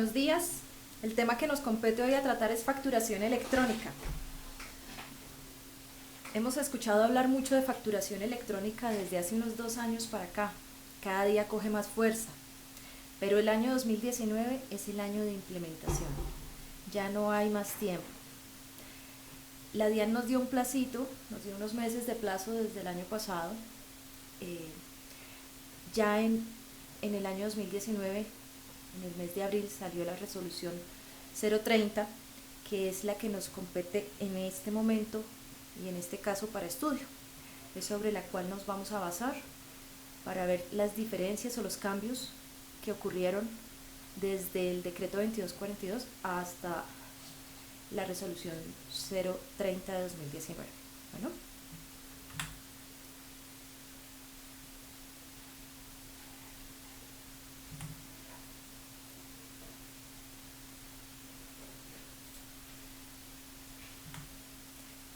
Buenos días. El tema que nos compete hoy a tratar es facturación electrónica. Hemos escuchado hablar mucho de facturación electrónica desde hace unos 2 años para acá. Cada día coge más fuerza. Pero el año 2019 es el año de implementación. Ya no hay más tiempo. La DIAN nos dio un placito, nos dio unos meses de plazo desde el año pasado. Ya en el año 2019, en el mes de abril, salió la resolución 030, que es la que nos compete en este momento y en este caso para estudio. Es sobre la cual nos vamos a basar para ver las diferencias o los cambios que ocurrieron desde el decreto 2242 hasta la resolución 030 de 2019. Bueno,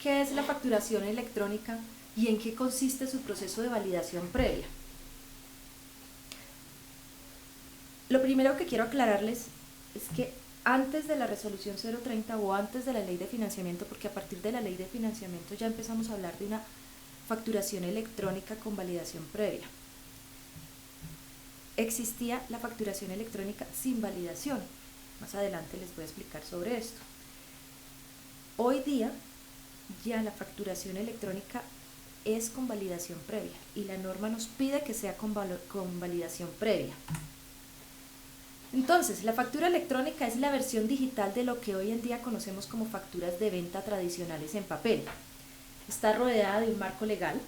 ¿qué es la facturación electrónica y en qué consiste su proceso de validación previa? Lo primero que quiero aclararles es que antes de la resolución 030 o antes de la ley de financiamiento, porque a partir de la ley de financiamiento ya empezamos a hablar de una facturación electrónica con validación previa, existía la facturación electrónica sin validación. Más adelante les voy a explicar sobre esto. Hoy día ya la facturación electrónica es con validación previa y la norma nos pide que sea con validación previa. Entonces, la factura electrónica es la versión digital de lo que hoy en día conocemos como facturas de venta tradicionales en papel. Está rodeada de un marco legal,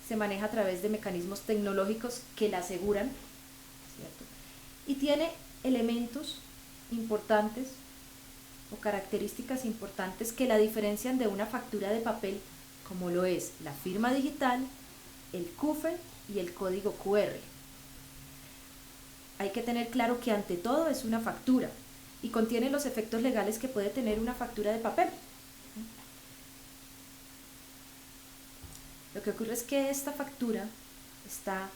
se maneja a través de mecanismos tecnológicos que la aseguran, ¿cierto? Y tiene elementos importantes o características importantes que la diferencian de una factura de papel, como lo es la firma digital, el CUFE y el código QR. Hay que tener claro que ante todo es una factura y contiene los efectos legales que puede tener una factura de papel. Lo que ocurre es que esta factura está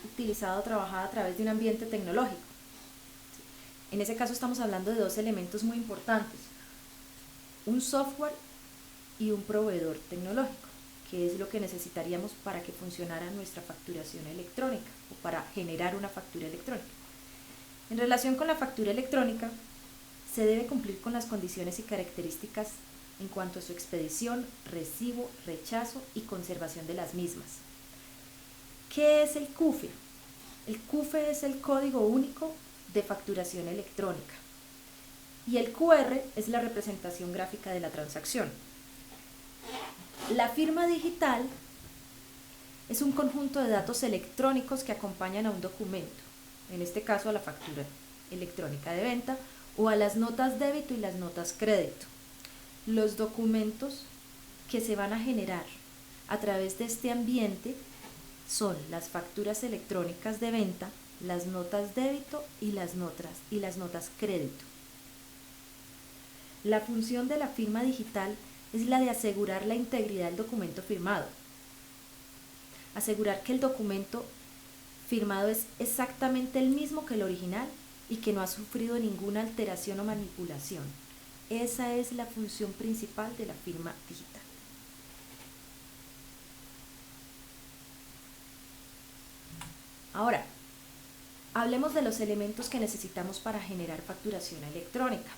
utilizada o trabajada a través de un ambiente tecnológico. En ese caso estamos hablando de dos elementos muy importantes: un software y un proveedor tecnológico, que es lo que necesitaríamos para que funcionara nuestra facturación electrónica o para generar una factura electrónica. En relación con la factura electrónica, se debe cumplir con las condiciones y características en cuanto a su expedición, recibo, rechazo y conservación de las mismas. ¿Qué es el CUFE? El CUFE es el código único de facturación electrónica y el QR es la representación gráfica de la transacción. La firma digital es un conjunto de datos electrónicos que acompañan a un documento, en este caso a la factura electrónica de venta o a las notas débito y las notas crédito. Los documentos que se van a generar a través de este ambiente son las facturas electrónicas de venta, las notas débito y las notas crédito. La función de la firma digital es la de asegurar la integridad del documento firmado, asegurar que el documento firmado es exactamente el mismo que el original y que no ha sufrido ninguna alteración o manipulación. Esa es la función principal de la firma digital. Ahora, hablemos de los elementos que necesitamos para generar facturación electrónica.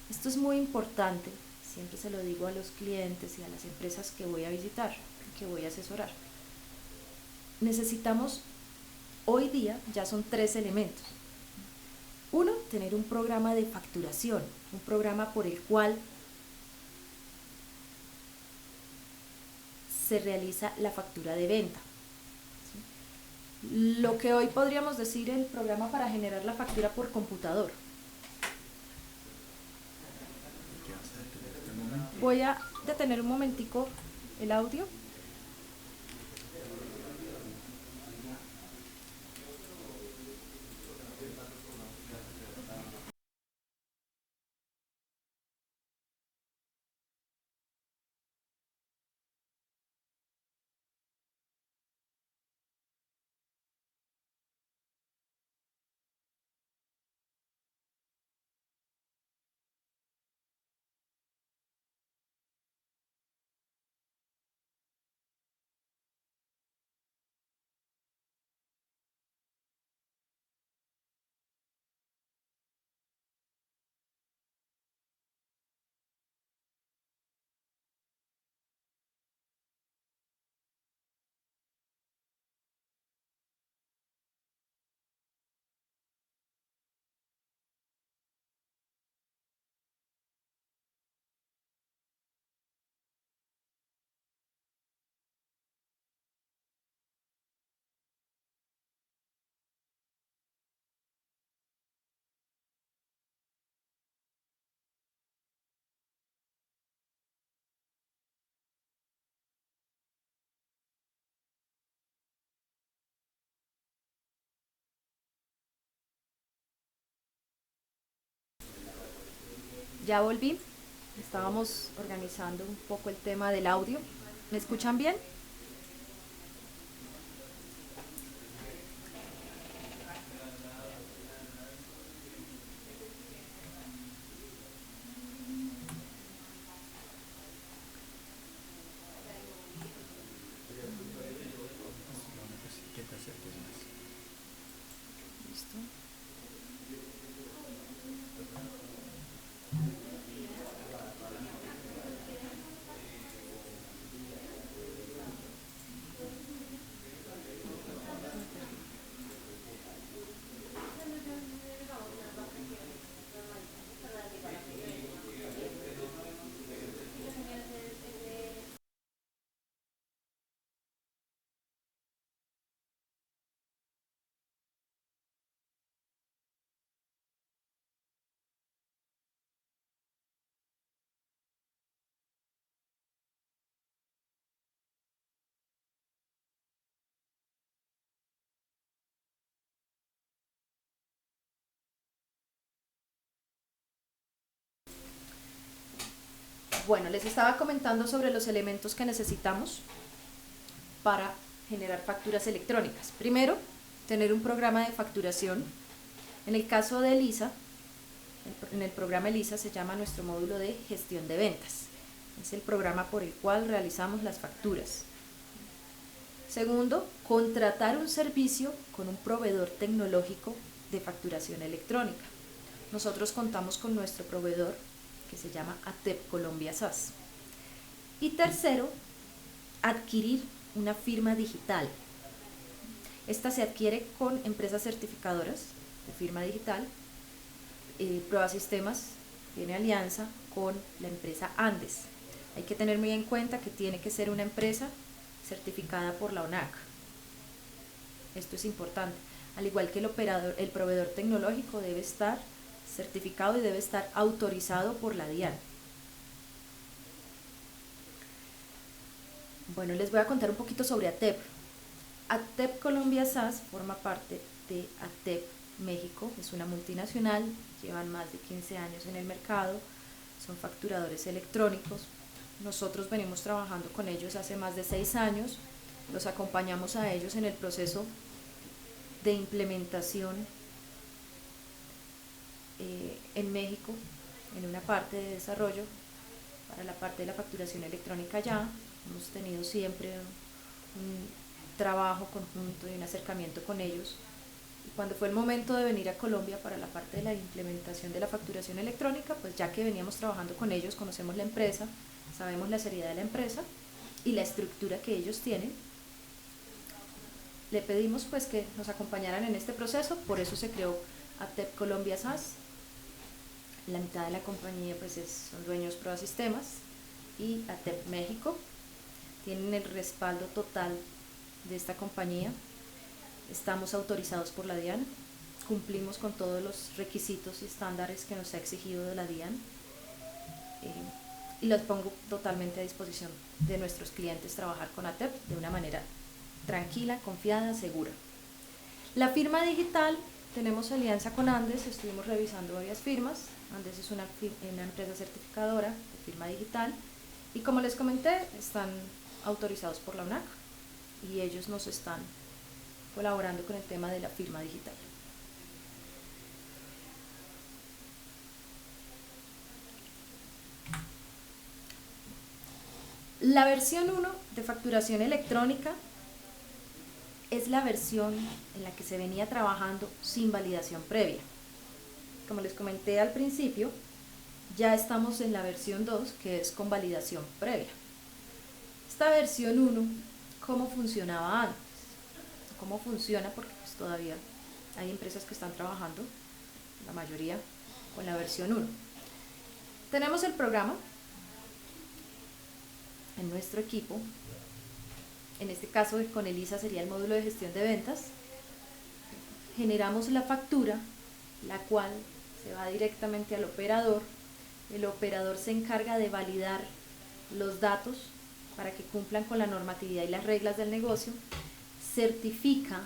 Esto es muy importante, siempre se lo digo a los clientes y a las empresas que voy a visitar, que voy a asesorar. Necesitamos, hoy día ya son 3 elementos. Uno, tener un programa de facturación, un programa por el cual se realiza la factura de venta. Lo que hoy podríamos decir el programa para generar la factura por computador. Voy a detener un momentico el audio. Ya volví, estábamos organizando un poco el tema del audio. ¿Me escuchan bien? Listo. Bueno, les estaba comentando sobre los elementos que necesitamos para generar facturas electrónicas. Primero, tener un programa de facturación. En el caso de ELISA, en el programa ELISA se llama nuestro módulo de gestión de ventas. Es el programa por el cual realizamos las facturas. Segundo, contratar un servicio con un proveedor tecnológico de facturación electrónica. Nosotros contamos con nuestro proveedor que se llama ATEP Colombia SAS. Y tercero, adquirir una firma digital. Esta se adquiere con empresas certificadoras de firma digital. Prueba Sistemas tiene alianza con la empresa Andes. Hay que tener muy en cuenta que tiene que ser una empresa certificada por la ONAC. Esto es importante. Al igual que el proveedor tecnológico debe estar certificado y debe estar autorizado por la DIAN. Bueno, les voy a contar un poquito sobre ATEP. ATEP Colombia SAS forma parte de ATEP México, es una multinacional, llevan más de 15 años en el mercado, son facturadores electrónicos. Nosotros venimos trabajando con ellos hace más de 6 años, los acompañamos a ellos en el proceso de implementación en México, en una parte de desarrollo, para la parte de la facturación electrónica ya. Hemos tenido siempre un trabajo conjunto y un acercamiento con ellos. Y cuando fue el momento de venir a Colombia para la parte de la implementación de la facturación electrónica, pues ya que veníamos trabajando con ellos, conocemos la empresa, sabemos la seriedad de la empresa y la estructura que ellos tienen, le pedimos pues que nos acompañaran en este proceso. Por eso se creó ATEP Colombia SAS. La mitad de la compañía pues son dueños Prueba Sistemas y ATEP México. Tienen el respaldo total de esta compañía. Estamos autorizados por la DIAN, cumplimos con todos los requisitos y estándares que nos ha exigido de la DIAN, y los pongo totalmente a disposición de nuestros clientes trabajar con ATEP de una manera tranquila, confiada, segura. La firma digital, tenemos alianza con Andes, estuvimos revisando varias firmas. Andes es una empresa certificadora de firma digital y, como les comenté, están autorizados por la ONAC y ellos nos están colaborando con el tema de la firma digital. La versión 1 de facturación electrónica es la versión en la que se venía trabajando sin validación previa. Como les comenté al principio, ya estamos en la versión 2, que es con validación previa. Esta versión 1, ¿cómo funcionaba antes? ¿Cómo funciona? Porque pues todavía hay empresas que están trabajando, la mayoría, con la versión 1. Tenemos el programa en nuestro equipo. En este caso con ELISA sería el módulo de gestión de ventas. Generamos la factura, la cual se va directamente al operador. El operador se encarga de validar los datos para que cumplan con la normatividad y las reglas del negocio, certifica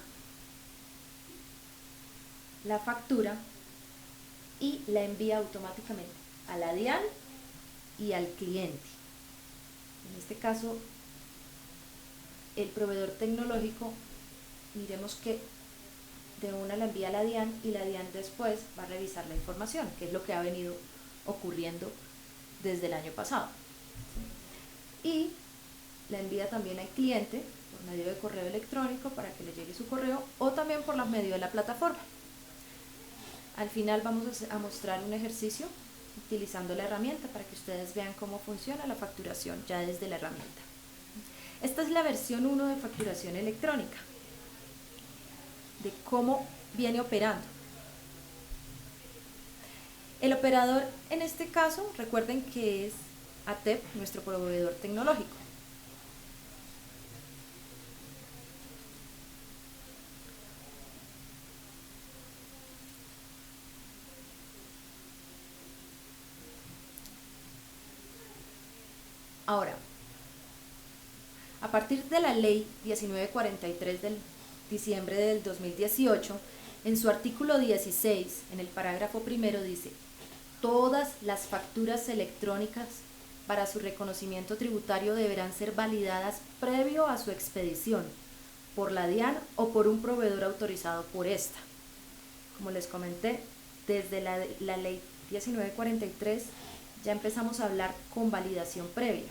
la factura y la envía automáticamente a la DIAN y al cliente. En este caso, el proveedor tecnológico, miremos que de una la envía a la DIAN y la DIAN después va a revisar la información, que es lo que ha venido ocurriendo desde el año pasado. Y la envía también al cliente por medio de correo electrónico para que le llegue su correo, o también por medio de la plataforma. Al final vamos a mostrar un ejercicio utilizando la herramienta para que ustedes vean cómo funciona la facturación ya desde la herramienta. Esta es la versión 1 de facturación electrónica, de cómo viene operando. El operador en este caso, recuerden que es ATEP, nuestro proveedor tecnológico. Ahora, a partir de la ley 1943 del diciembre del 2018, en su artículo 16, en el parágrafo primero dice: todas las facturas electrónicas para su reconocimiento tributario deberán ser validadas previo a su expedición por la DIAN o por un proveedor autorizado por esta. Como les comenté, desde la ley 1943 ya empezamos a hablar con validación previa.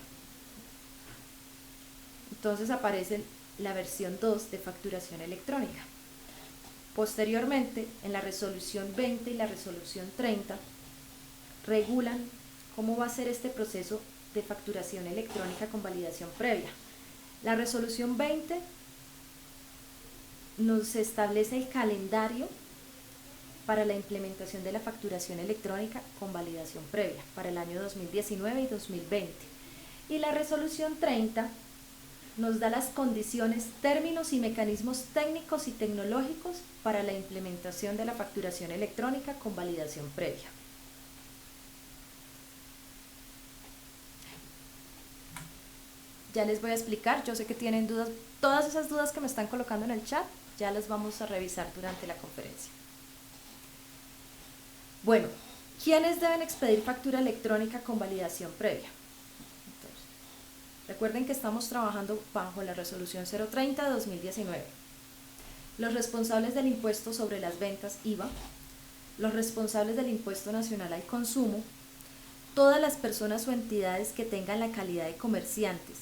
Entonces aparece la versión 2 de facturación electrónica. Posteriormente, en la resolución 20 y la resolución 30, regulan cómo va a ser este proceso de facturación electrónica con validación previa. La resolución 20 nos establece el calendario para la implementación de la facturación electrónica con validación previa para el año 2019 y 2020. Y la resolución 30 nos da las condiciones, términos y mecanismos técnicos y tecnológicos para la implementación de la facturación electrónica con validación previa. Ya les voy a explicar, yo sé que tienen dudas, todas esas dudas que me están colocando en el chat, ya las vamos a revisar durante la conferencia. Bueno, ¿quiénes deben expedir factura electrónica con validación previa? Entonces, recuerden que estamos trabajando bajo la resolución 030 de 2019. Los responsables del impuesto sobre las ventas IVA, los responsables del impuesto nacional al consumo, todas las personas o entidades que tengan la calidad de comerciantes,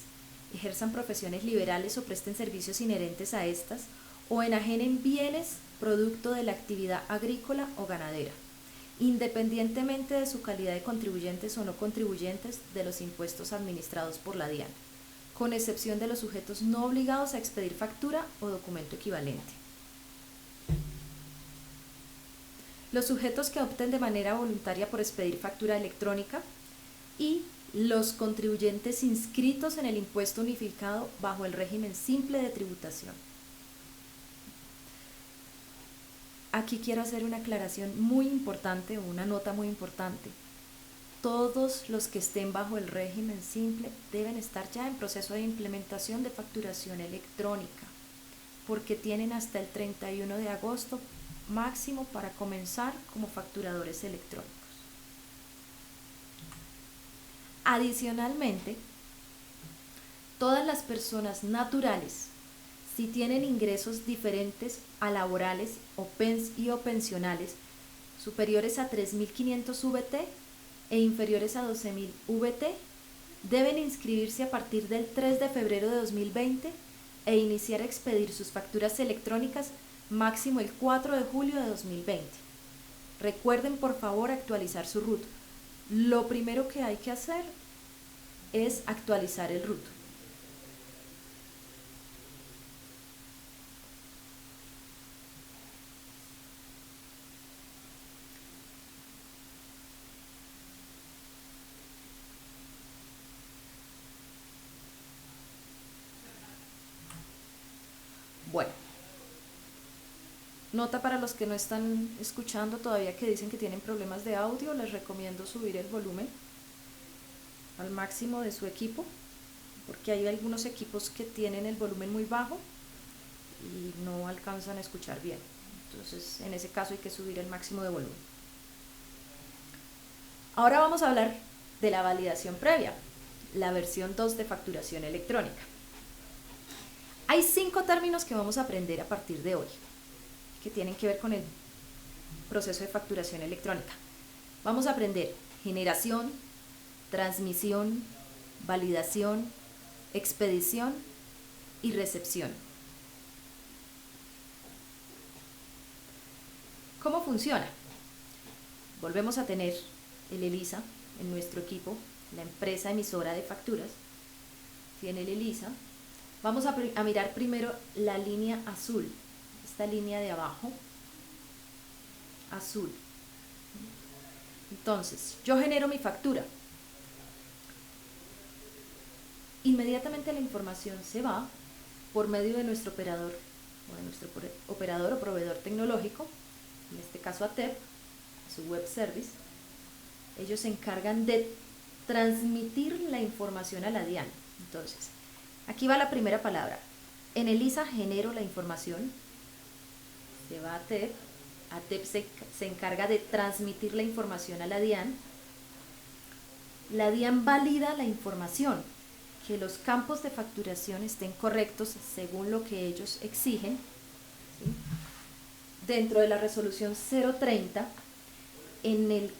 ejerzan profesiones liberales o presten servicios inherentes a estas, o enajenen bienes producto de la actividad agrícola o ganadera, independientemente de su calidad de contribuyentes o no contribuyentes de los impuestos administrados por la DIAN, con excepción de los sujetos no obligados a expedir factura o documento equivalente. Los sujetos que opten de manera voluntaria por expedir factura electrónica y los contribuyentes inscritos en el impuesto unificado bajo el régimen simple de tributación. Aquí quiero hacer una aclaración muy importante o una nota muy importante. Todos los que estén bajo el régimen simple deben estar ya en proceso de implementación de facturación electrónica, porque tienen hasta el 31 de agosto máximo para comenzar como facturadores electrónicos. Adicionalmente, todas las personas naturales, si tienen ingresos diferentes a laborales o pensionales superiores a 3.500 VT e inferiores a 12.000 VT, deben inscribirse a partir del 3 de febrero de 2020 e iniciar a expedir sus facturas electrónicas máximo el 4 de julio de 2020. Recuerden por favor actualizar su RUT. Lo primero que hay que hacer es actualizar el RUT. Bueno, nota para los que no están escuchando todavía, que dicen que tienen problemas de audio, les recomiendo subir el volumen al máximo de su equipo, porque hay algunos equipos que tienen el volumen muy bajo y no alcanzan a escuchar bien. Entonces, en ese caso hay que subir el máximo de volumen. Ahora vamos a hablar de la validación previa, la versión 2 de facturación electrónica. Hay 5 términos que vamos a aprender a partir de hoy, que tienen que ver con el proceso de facturación electrónica. Vamos a aprender generación, transmisión, validación, expedición y recepción. ¿Cómo funciona? Volvemos a tener el ELISA en nuestro equipo, la empresa emisora de facturas. Tiene el ELISA. Vamos a mirar primero la línea azul, esta línea de abajo, azul. Entonces, yo genero mi factura. Inmediatamente la información se va por medio de nuestro operador o de nuestro operador o proveedor tecnológico, en este caso ATEP, su web service. Ellos se encargan de transmitir la información a la DIAN. Entonces, aquí va la primera palabra. En ELISA genero la información, se va a ATEP. ATEP se encarga de transmitir la información a la DIAN. La DIAN valida la información, que los campos de facturación estén correctos según lo que ellos exigen, ¿sí? Dentro de la resolución 030, en el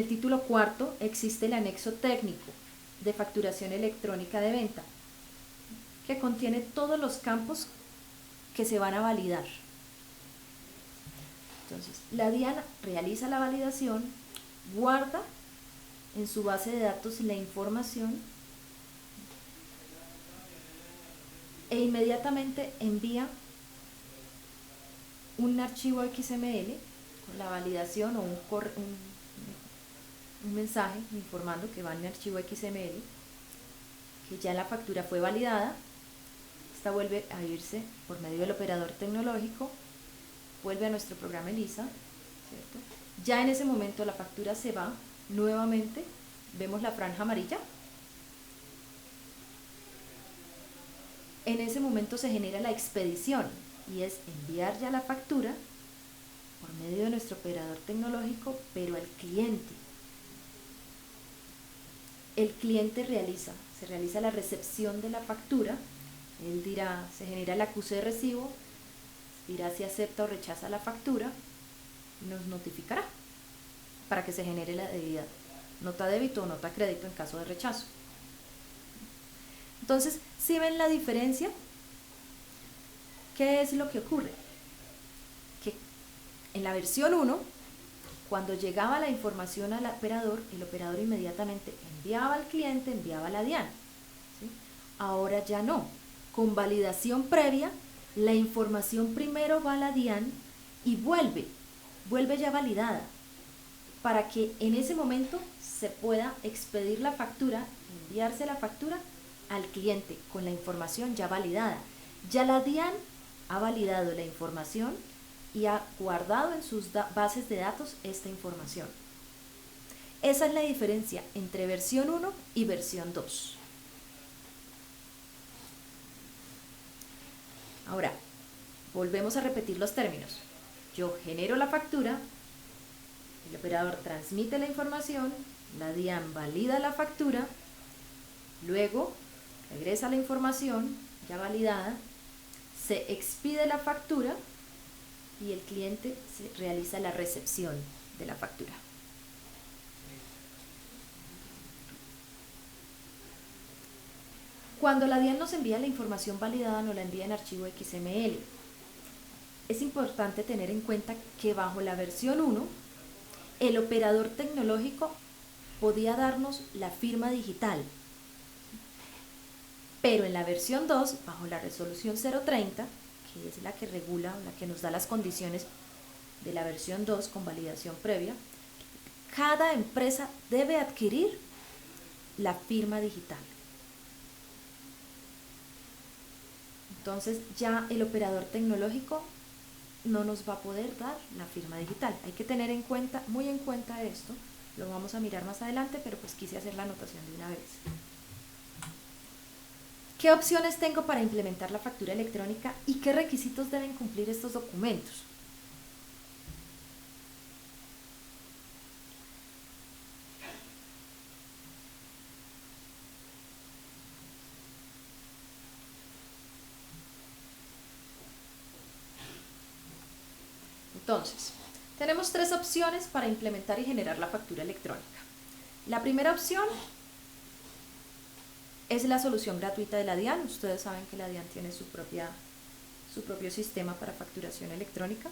título cuarto existe el anexo técnico de facturación electrónica de venta, que contiene todos los campos que se van a validar. Entonces, la DIAN realiza la validación, guarda en su base de datos la información e inmediatamente envía un archivo XML con la validación o un mensaje informando que va en el archivo XML, que ya la factura fue validada. Esta vuelve a irse por medio del operador tecnológico, vuelve a nuestro programa ELISA, ¿cierto? Ya en ese momento la factura se va nuevamente, vemos la franja amarilla. En ese momento se genera la expedición y es enviar ya la factura por medio de nuestro operador tecnológico, pero al cliente. El cliente se realiza la recepción de la factura, él dirá, se genera el acuse de recibo, dirá si acepta o rechaza la factura, y nos notificará para que se genere la debida nota débito o nota crédito en caso de rechazo. Entonces, ¿sí ven la diferencia? ¿Qué es lo que ocurre? Que en la versión 1, cuando llegaba la información al operador, el operador inmediatamente enviaba al cliente, enviaba a la DIAN, ¿sí? Ahora ya no. Con validación previa, la información primero va a la DIAN y vuelve ya validada, para que en ese momento se pueda expedir la factura, enviarse la factura al cliente con la información ya validada. Ya la DIAN ha validado la información y ha guardado en sus bases de datos esta información. Esa es la diferencia entre versión 1 y versión 2. Ahora, volvemos a repetir los términos. Yo genero la factura, el operador transmite la información, la DIAN valida la factura, luego regresa la información ya validada, se expide la factura y el cliente realiza la recepción de la factura. Cuando la DIAN nos envía la información validada, nos la envía en archivo XML. Es importante tener en cuenta que bajo la versión 1, el operador tecnológico podía darnos la firma digital, pero en la versión 2, bajo la resolución 030, que es la que regula, la que nos da las condiciones de la versión 2 con validación previa, cada empresa debe adquirir la firma digital. Entonces ya el operador tecnológico no nos va a poder dar la firma digital. Hay que tener en cuenta, muy en cuenta esto, lo vamos a mirar más adelante, pero pues quise hacer la anotación de una vez. ¿Qué opciones tengo para implementar la factura electrónica y qué requisitos deben cumplir estos documentos? Entonces, tenemos tres opciones para implementar y generar la factura electrónica. La primera opción es la solución gratuita de la DIAN. Ustedes saben que la DIAN tiene su propio sistema para facturación electrónica.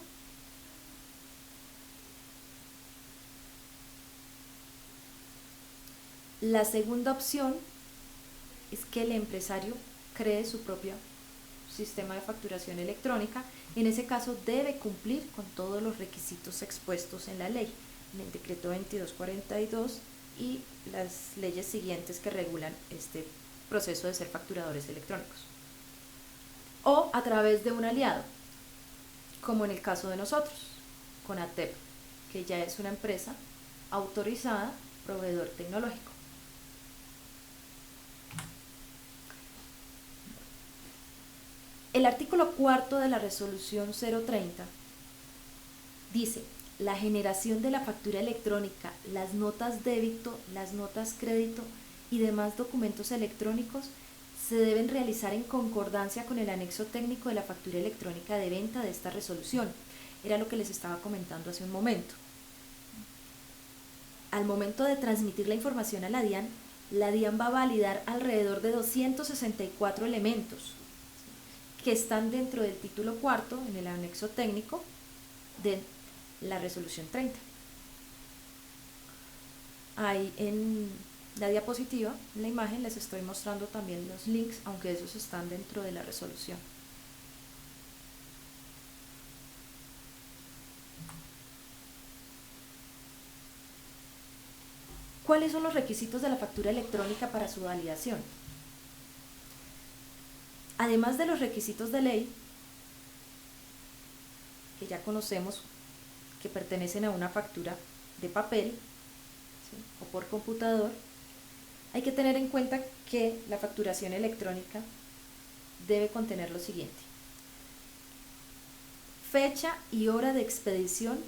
La segunda opción es que el empresario cree su propio sistema de facturación electrónica. En ese caso debe cumplir con todos los requisitos expuestos en la ley, en el decreto 2242 y las leyes siguientes que regulan este proceso de ser facturadores electrónicos. O a través de un aliado, como en el caso de nosotros, con ATEP, que ya es una empresa autorizada, proveedor tecnológico. El artículo 4 de la resolución 030 dice: la generación de la factura electrónica, las notas débito, las notas crédito y demás documentos electrónicos se deben realizar en concordancia con el anexo técnico de la factura electrónica de venta de esta resolución. Era lo que les estaba comentando hace un momento. Al momento de transmitir la información a la DIAN va a validar alrededor de 264 elementos que están dentro del título cuarto, en el anexo técnico de la resolución 30. Ahí en la diapositiva, en la imagen, les estoy mostrando también los links, aunque esos están dentro de la resolución. ¿Cuáles son los requisitos de la factura electrónica para su validación? Además de los requisitos de ley, que ya conocemos, que pertenecen a una factura de papel, ¿sí?, o por computador, hay que tener en cuenta que la facturación electrónica debe contener lo siguiente: fecha y hora de expedición,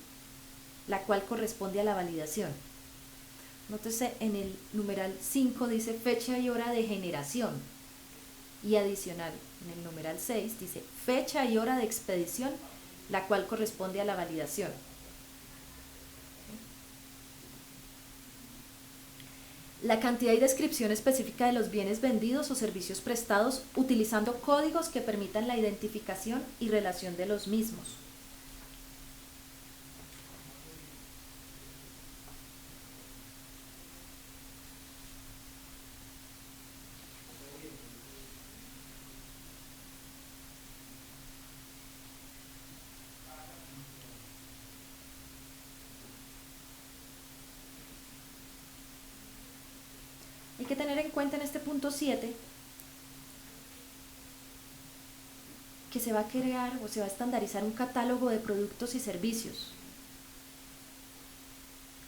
la cual corresponde a la validación. Nótese, en el numeral 5 dice fecha y hora de generación, y adicional en el numeral 6 dice fecha y hora de expedición, la cual corresponde a la validación. La cantidad y descripción específica de los bienes vendidos o servicios prestados utilizando códigos que permitan la identificación y relación de los mismos. Hay que tener en cuenta en este punto 7 que se va a crear o se va a estandarizar un catálogo de productos y servicios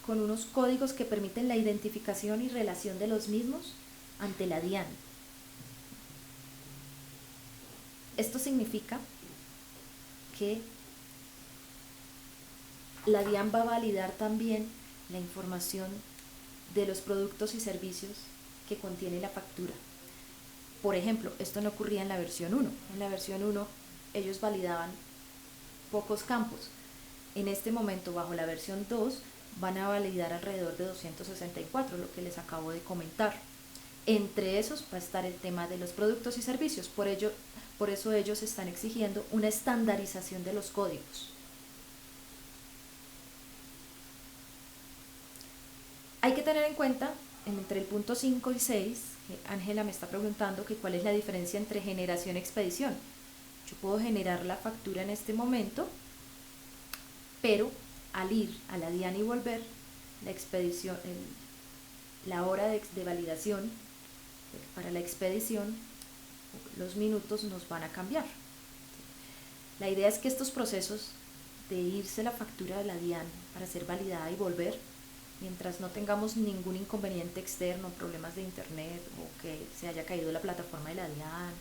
con unos códigos que permiten la identificación y relación de los mismos ante la DIAN. Esto significa que la DIAN va a validar también la información de los productos y servicios que contiene la factura. Por ejemplo, esto no ocurría en la versión 1. En la versión 1 ellos validaban pocos campos. En este momento, bajo la versión 2, van a validar alrededor de 264, lo que les acabo de comentar. Entre esos va a estar el tema de los productos y servicios. Por eso ellos están exigiendo una estandarización de los códigos. Hay que tener en cuenta, entre el punto 5 y 6, que Ángela me está preguntando que cuál es la diferencia entre generación y expedición. Yo puedo generar la factura en este momento, pero al ir a la DIAN y volver, la expedición, la hora de validación para la expedición, los minutos nos van a cambiar. La idea es que estos procesos de irse la factura de la DIAN para ser validada y volver, mientras no tengamos ningún inconveniente externo, problemas de internet o que se haya caído la plataforma de la DIAN,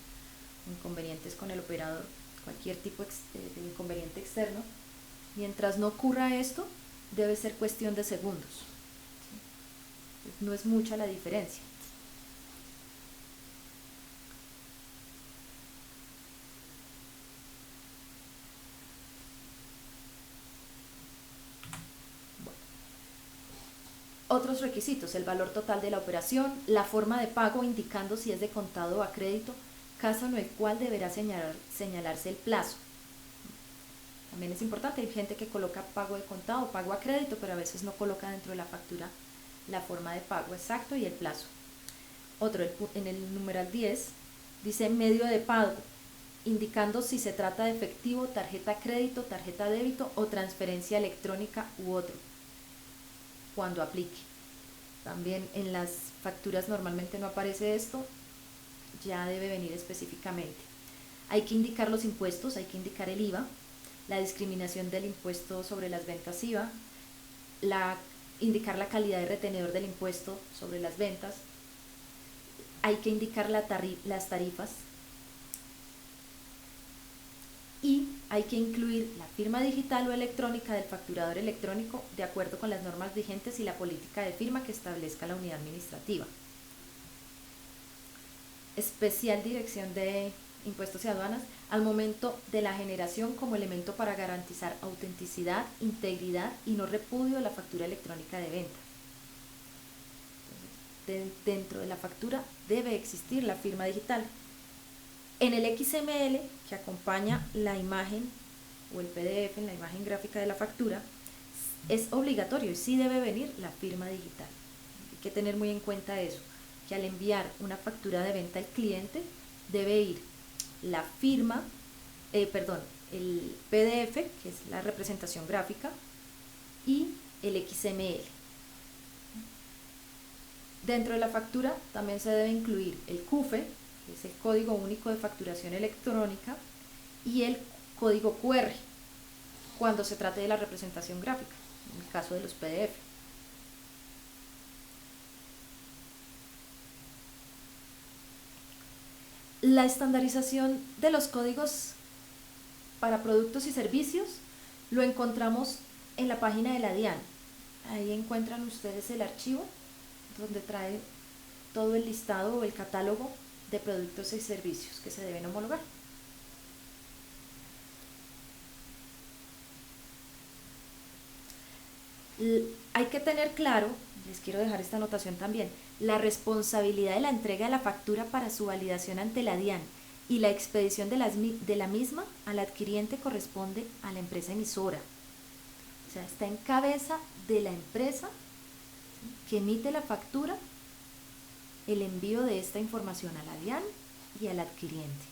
inconvenientes con el operador, cualquier tipo de inconveniente externo, mientras no ocurra esto, debe ser cuestión de segundos. ¿Sí? No es mucha la diferencia. Otros requisitos: el valor total de la operación, la forma de pago indicando si es de contado o a crédito, caso en el cual deberá señalarse el plazo. También es importante, hay gente que coloca pago de contado, pago a crédito, pero a veces no coloca dentro de la factura la forma de pago exacto y el plazo. Otro, en el numeral 10, dice medio de pago, indicando si se trata de efectivo, tarjeta crédito, tarjeta débito o transferencia electrónica u otro, cuando aplique. También en las facturas normalmente no aparece esto, ya debe venir específicamente. Hay que indicar los impuestos, hay que indicar el IVA, la discriminación del impuesto sobre las ventas IVA, indicar la calidad de retenedor del impuesto sobre las ventas, hay que indicar las tarifas y hay que incluir la firma digital o electrónica del facturador electrónico de acuerdo con las normas vigentes y la política de firma que establezca la unidad administrativa. Especial Dirección de Impuestos y Aduanas al momento de la generación como elemento para garantizar autenticidad, integridad y no repudio de la factura electrónica de venta. Entonces, dentro de la factura debe existir la firma digital. En el XML que acompaña la imagen o el PDF, en la imagen gráfica de la factura, es obligatorio y sí debe venir la firma digital. Hay que tener muy en cuenta eso, que al enviar una factura de venta al cliente debe ir la firma, el PDF, que es la representación gráfica, y el XML. Dentro de la factura también se debe incluir el CUFE, que es el Código Único de Facturación Electrónica, y el código QR, cuando se trate de la representación gráfica, en el caso de los PDF. La estandarización de los códigos para productos y servicios lo encontramos en la página de la DIAN. Ahí encuentran ustedes el archivo donde trae todo el listado o el catálogo de productos y servicios que se deben homologar. Hay que tener claro, les quiero dejar esta anotación también, la responsabilidad de la entrega de la factura para su validación ante la DIAN y la expedición de la misma al adquiriente corresponde a la empresa emisora. O sea, está en cabeza de la empresa que emite la factura el envío de esta información a la DIAN y al adquiriente.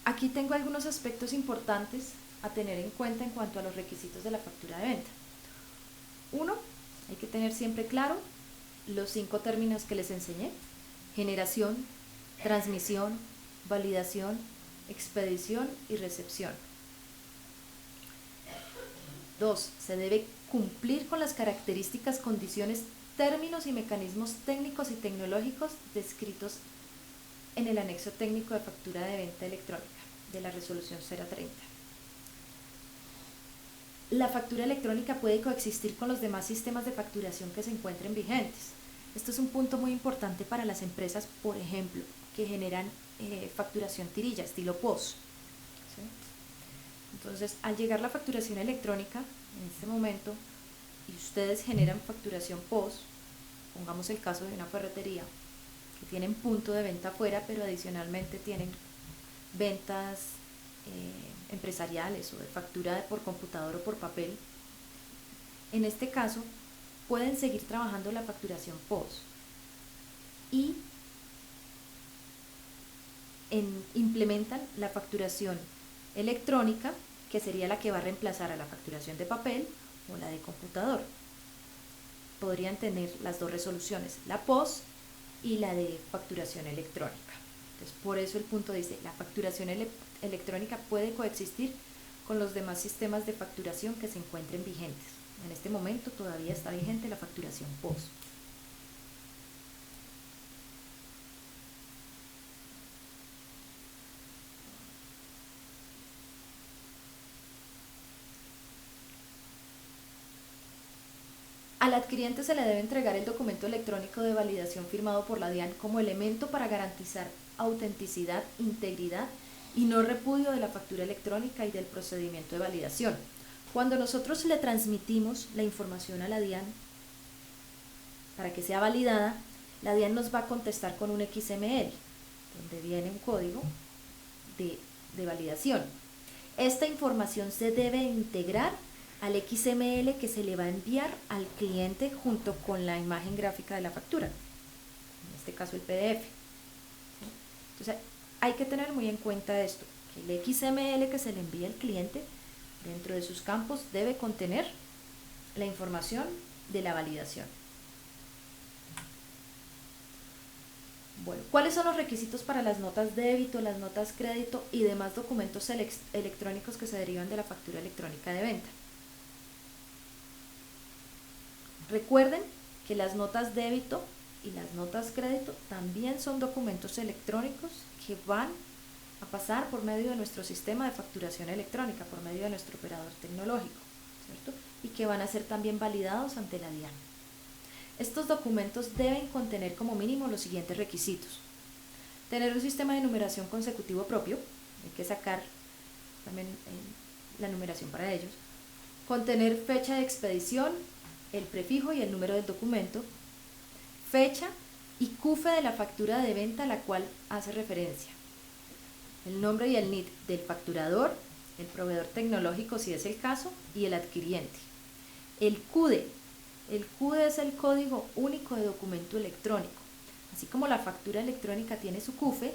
Aquí tengo algunos aspectos importantes a tener en cuenta en cuanto a los requisitos de la factura de venta. Uno, hay que tener siempre claro los 5 términos que les enseñé: generación, transmisión, validación, expedición y recepción. 2, se debe cumplir con las características, condiciones, términos y mecanismos técnicos y tecnológicos descritos en el anexo técnico de factura de venta electrónica de la resolución 030. La factura electrónica puede coexistir con los demás sistemas de facturación que se encuentren vigentes. Esto es un punto muy importante para las empresas, por ejemplo, que generan facturación tirilla, estilo POS. ¿Sí? Entonces, al llegar la facturación electrónica, en este momento, y ustedes generan facturación POS, pongamos el caso de una ferretería, que tienen punto de venta afuera, pero adicionalmente tienen ventas empresariales o de factura por computador o por papel. En este caso, pueden seguir trabajando la facturación POS y implementan la facturación electrónica, que sería la que va a reemplazar a la facturación de papel o la de computador. Podrían tener las dos resoluciones, la POS y la de facturación electrónica. Entonces, por eso el punto dice, la facturación electrónica puede coexistir con los demás sistemas de facturación que se encuentren vigentes. En este momento todavía está vigente la facturación POS. Al adquiriente se le debe entregar el documento electrónico de validación firmado por la DIAN como elemento para garantizar autenticidad, integridad y no repudio de la factura electrónica y del procedimiento de validación. Cuando nosotros le transmitimos la información a la DIAN para que sea validada, la DIAN nos va a contestar con un XML, donde viene un código de validación. Esta información se debe integrar al XML que se le va a enviar al cliente junto con la imagen gráfica de la factura, en este caso el PDF. Entonces hay que tener muy en cuenta esto, que el XML que se le envía al cliente dentro de sus campos debe contener la información de la validación. Bueno, ¿cuáles son los requisitos para las notas débito, las notas crédito y demás documentos electrónicos que se derivan de la factura electrónica de venta? Recuerden que las notas débito y las notas crédito también son documentos electrónicos que van a pasar por medio de nuestro sistema de facturación electrónica, por medio de nuestro operador tecnológico, ¿cierto? Y que van a ser también validados ante la DIAN. Estos documentos deben contener como mínimo los siguientes requisitos: tener un sistema de numeración consecutivo propio, hay que sacar también la numeración para ellos, contener fecha de expedición, el prefijo y el número del documento, fecha y CUFE de la factura de venta a la cual hace referencia, el nombre y el NIT del facturador, el proveedor tecnológico si es el caso, y el adquiriente. El CUDE. El CUDE es el código único de documento electrónico. Así como la factura electrónica tiene su CUFE,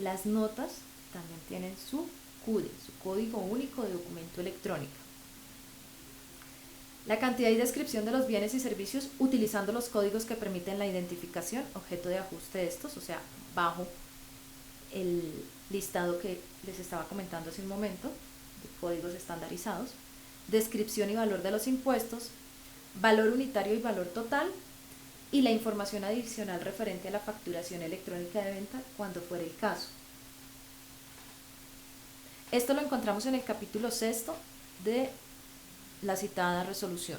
las notas también tienen su CUDE, su código único de documento electrónico. La cantidad y descripción de los bienes y servicios utilizando los códigos que permiten la identificación, objeto de ajuste de estos, o sea, bajo el listado que les estaba comentando hace un momento, de códigos estandarizados, descripción y valor de los impuestos, valor unitario y valor total, y la información adicional referente a la facturación electrónica de venta cuando fuera el caso. Esto lo encontramos en el capítulo 6 de la citada resolución.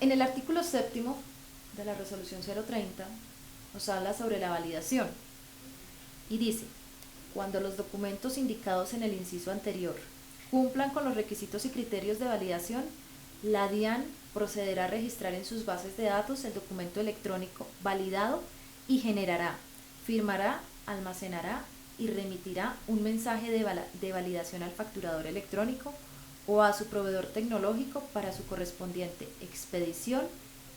En el artículo 7 de la resolución 030 nos habla sobre la validación y dice: cuando los documentos indicados en el inciso anterior cumplan con los requisitos y criterios de validación, la DIAN procederá a registrar en sus bases de datos el documento electrónico validado y generará, firmará, almacenará y remitirá un mensaje de validación al facturador electrónico o a su proveedor tecnológico para su correspondiente expedición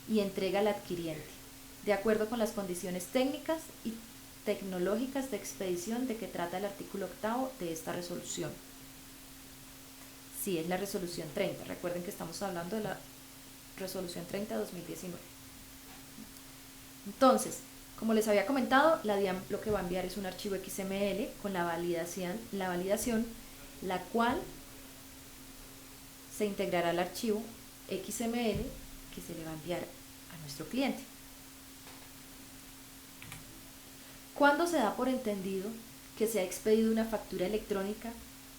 y entrega al adquiriente, de acuerdo con las condiciones técnicas y tecnológicas de expedición de que trata el artículo 8 de esta resolución. Sí, es la resolución 30. Recuerden que estamos hablando de la resolución 30/2019. Entonces, como les había comentado, la DIAN lo que va a enviar es un archivo XML con la validación, la cual se integrará al archivo XML que se le va a enviar a nuestro cliente. ¿Cuándo se da por entendido que se ha expedido una factura electrónica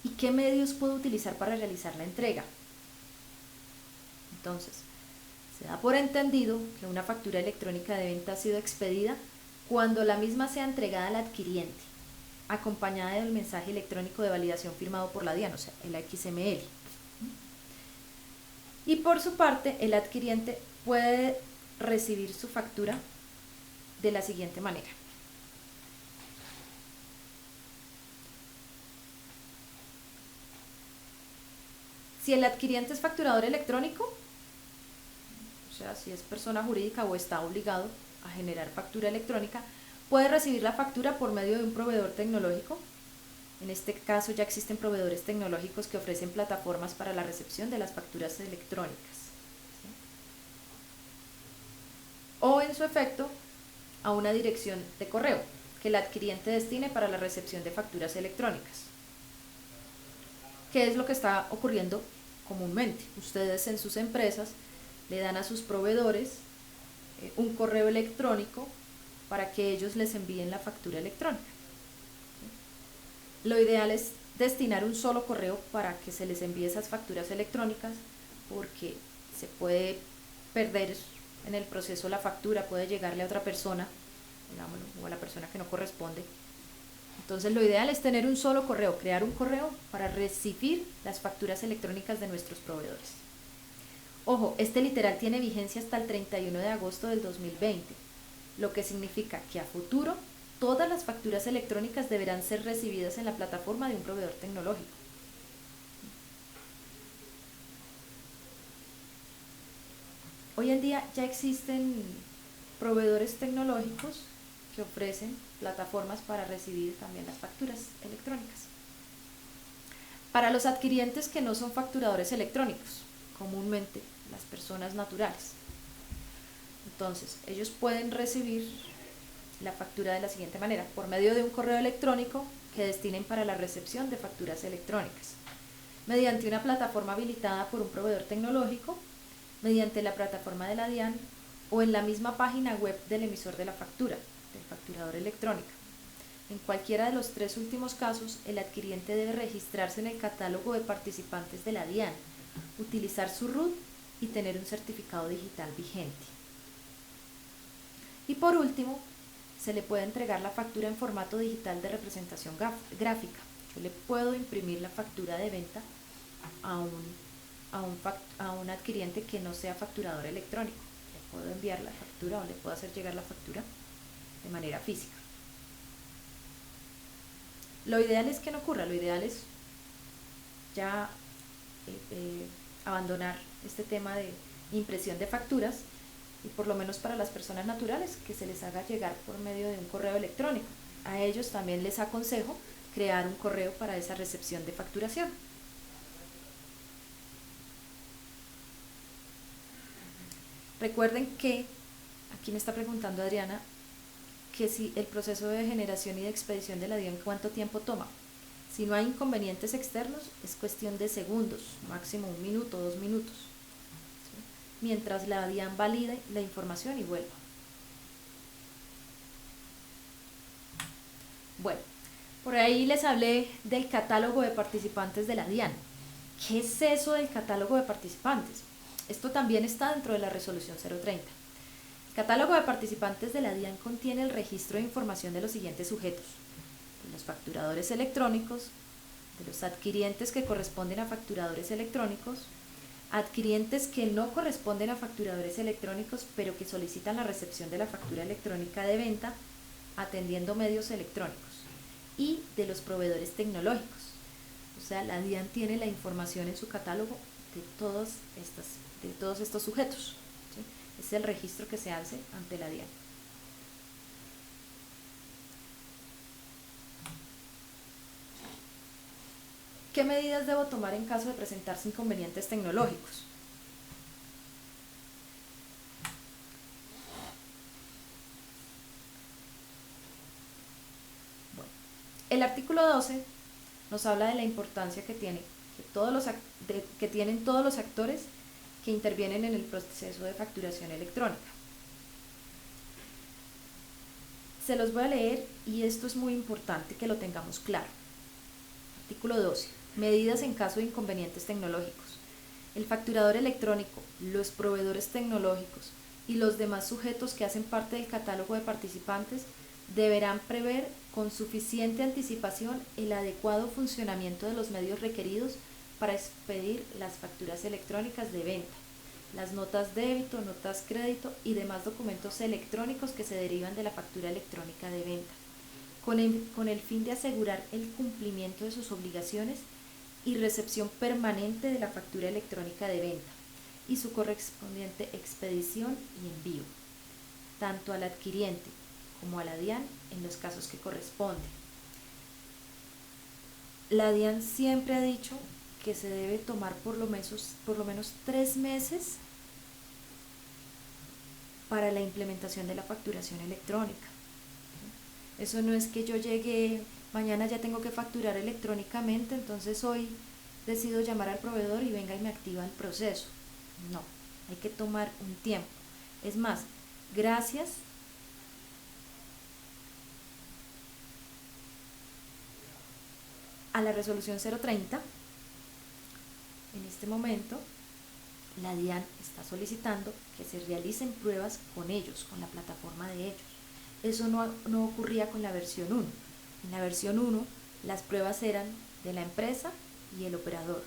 y qué medios puedo utilizar para realizar la entrega? Entonces, se da por entendido que una factura electrónica de venta ha sido expedida cuando la misma sea entregada al adquiriente, acompañada del mensaje electrónico de validación firmado por la DIAN, o sea, el XML. Y por su parte, el adquiriente puede recibir su factura de la siguiente manera. Si el adquiriente es facturador electrónico, o sea, si es persona jurídica o está obligado a generar factura electrónica, puede recibir la factura por medio de un proveedor tecnológico. En este caso ya existen proveedores tecnológicos que ofrecen plataformas para la recepción de las facturas electrónicas, ¿sí? O en su efecto a una dirección de correo que el adquiriente destine para la recepción de facturas electrónicas. ¿Qué es lo que está ocurriendo comúnmente? Ustedes en sus empresas le dan a sus proveedores un correo electrónico para que ellos les envíen la factura electrónica. Lo ideal es destinar un solo correo para que se les envíe esas facturas electrónicas porque se puede perder en el proceso la factura, puede llegarle a otra persona, digámoslo, o a la persona que no corresponde. Entonces lo ideal es tener un solo correo, crear un correo para recibir las facturas electrónicas de nuestros proveedores. Ojo, este literal tiene vigencia hasta el 31 de agosto del 2020, lo que significa que a futuro todas las facturas electrónicas deberán ser recibidas en la plataforma de un proveedor tecnológico. Hoy en día ya existen proveedores tecnológicos que ofrecen plataformas para recibir también las facturas electrónicas. Para los adquirientes que no son facturadores electrónicos, comúnmente las personas naturales, entonces ellos pueden recibir la factura de la siguiente manera: por medio de un correo electrónico que destinen para la recepción de facturas electrónicas, mediante una plataforma habilitada por un proveedor tecnológico, mediante la plataforma de la DIAN o en la misma página web del emisor de la factura, del facturador electrónico. En cualquiera de los tres últimos casos, el adquiriente debe registrarse en el catálogo de participantes de la DIAN, utilizar su RUT y tener un certificado digital vigente. Y por último, se le puede entregar la factura en formato digital de representación gráfica. Yo le puedo imprimir la factura de venta a un adquiriente que no sea facturador electrónico. Le puedo enviar la factura o le puedo hacer llegar la factura de manera física. Lo ideal es que no ocurra, lo ideal es ya abandonar este tema de impresión de facturas, y por lo menos para las personas naturales, que se les haga llegar por medio de un correo electrónico. A ellos también les aconsejo crear un correo para esa recepción de facturación. Recuerden que, aquí me está preguntando Adriana, que si el proceso de generación y de expedición de la DIAN, ¿cuánto tiempo toma? Si no hay inconvenientes externos, es cuestión de segundos, máximo 1 minuto, 2 minutos, ¿sí? Mientras la DIAN valide la información y vuelva. Bueno, por ahí les hablé del catálogo de participantes de la DIAN. ¿Qué es eso del catálogo de participantes? Esto también está dentro de la resolución 030. El catálogo de participantes de la DIAN contiene el registro de información de los siguientes sujetos: de los facturadores electrónicos, de los adquirientes que corresponden a facturadores electrónicos, adquirientes que no corresponden a facturadores electrónicos pero que solicitan la recepción de la factura electrónica de venta atendiendo medios electrónicos, y de los proveedores tecnológicos. O sea, la DIAN tiene la información en su catálogo de todos estos sujetos, ¿sí? Es el registro que se hace ante la DIAN. ¿Qué medidas debo tomar en caso de presentarse inconvenientes tecnológicos? Bueno, el artículo 12 nos habla de la importancia que tienen todos los actores que intervienen en el proceso de facturación electrónica. Se los voy a leer y esto es muy importante que lo tengamos claro. Artículo 12. Medidas en caso de inconvenientes tecnológicos. El facturador electrónico, los proveedores tecnológicos y los demás sujetos que hacen parte del catálogo de participantes deberán prever con suficiente anticipación el adecuado funcionamiento de los medios requeridos para expedir las facturas electrónicas de venta, las notas débito, notas crédito y demás documentos electrónicos que se derivan de la factura electrónica de venta, con el fin de asegurar el cumplimiento de sus obligaciones y recepción permanente de la factura electrónica de venta y su correspondiente expedición y envío, tanto al adquiriente como a la DIAN en los casos que corresponden. La DIAN siempre ha dicho que se debe tomar por lo menos 3 meses para la implementación de la facturación electrónica. Eso no es que yo llegue, mañana ya tengo que facturar electrónicamente, entonces hoy decido llamar al proveedor y venga y me activa el proceso. No, hay que tomar un tiempo. Es más, gracias a la resolución 030, en este momento la DIAN está solicitando que se realicen pruebas con ellos, con la plataforma de ellos. Eso no ocurría con la versión 1. En la versión 1 las pruebas eran de la empresa y el operador.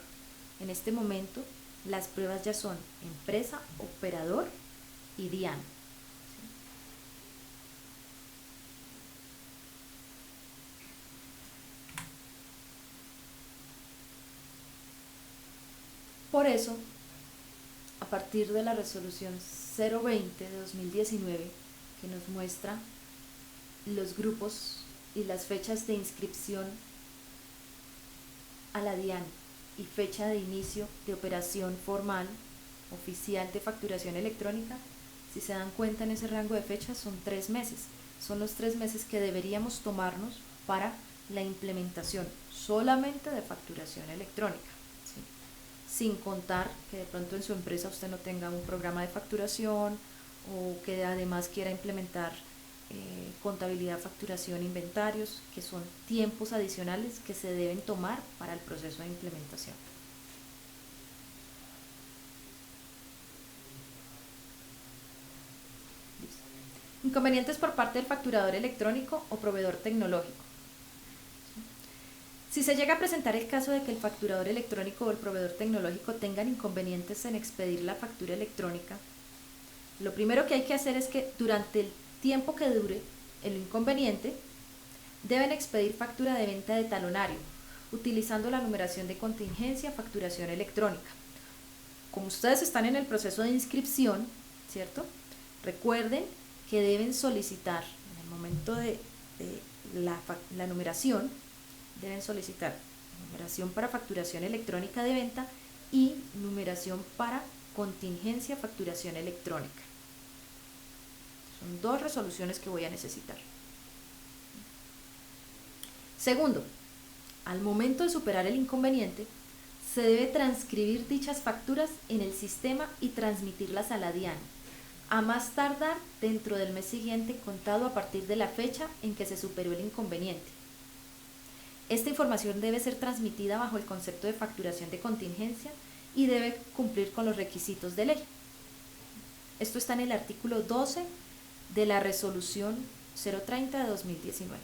En este momento las pruebas ya son empresa, operador y DIAN. Por eso, a partir de la resolución 020 de 2019, que nos muestra los grupos y las fechas de inscripción a la DIAN y fecha de inicio de operación formal oficial de facturación electrónica, si se dan cuenta en ese rango de fechas son 3 meses. Son los 3 meses que deberíamos tomarnos para la implementación solamente de facturación electrónica, ¿sí? Sin contar que de pronto en su empresa usted no tenga un programa de facturación o que además quiera implementar contabilidad, facturación, inventarios, que son tiempos adicionales que se deben tomar para el proceso de implementación. Inconvenientes por parte del facturador electrónico o proveedor tecnológico. Si se llega a presentar el caso de que el facturador electrónico o el proveedor tecnológico tengan inconvenientes en expedir la factura electrónica, lo primero que hay que hacer es que durante el tiempo que dure el inconveniente, deben expedir factura de venta de talonario, utilizando la numeración de contingencia facturación electrónica. Como ustedes están en el proceso de inscripción, ¿cierto? Recuerden que deben solicitar, en el momento de la numeración, deben solicitar numeración para facturación electrónica de venta y numeración para contingencia facturación electrónica. Son 2 resoluciones que voy a necesitar. Segundo, al momento de superar el inconveniente, se debe transcribir dichas facturas en el sistema y transmitirlas a la DIAN, a más tardar dentro del mes siguiente contado a partir de la fecha en que se superó el inconveniente. Esta información debe ser transmitida bajo el concepto de facturación de contingencia y debe cumplir con los requisitos de ley. Esto está en el artículo 12 de la resolución 030 de 2019.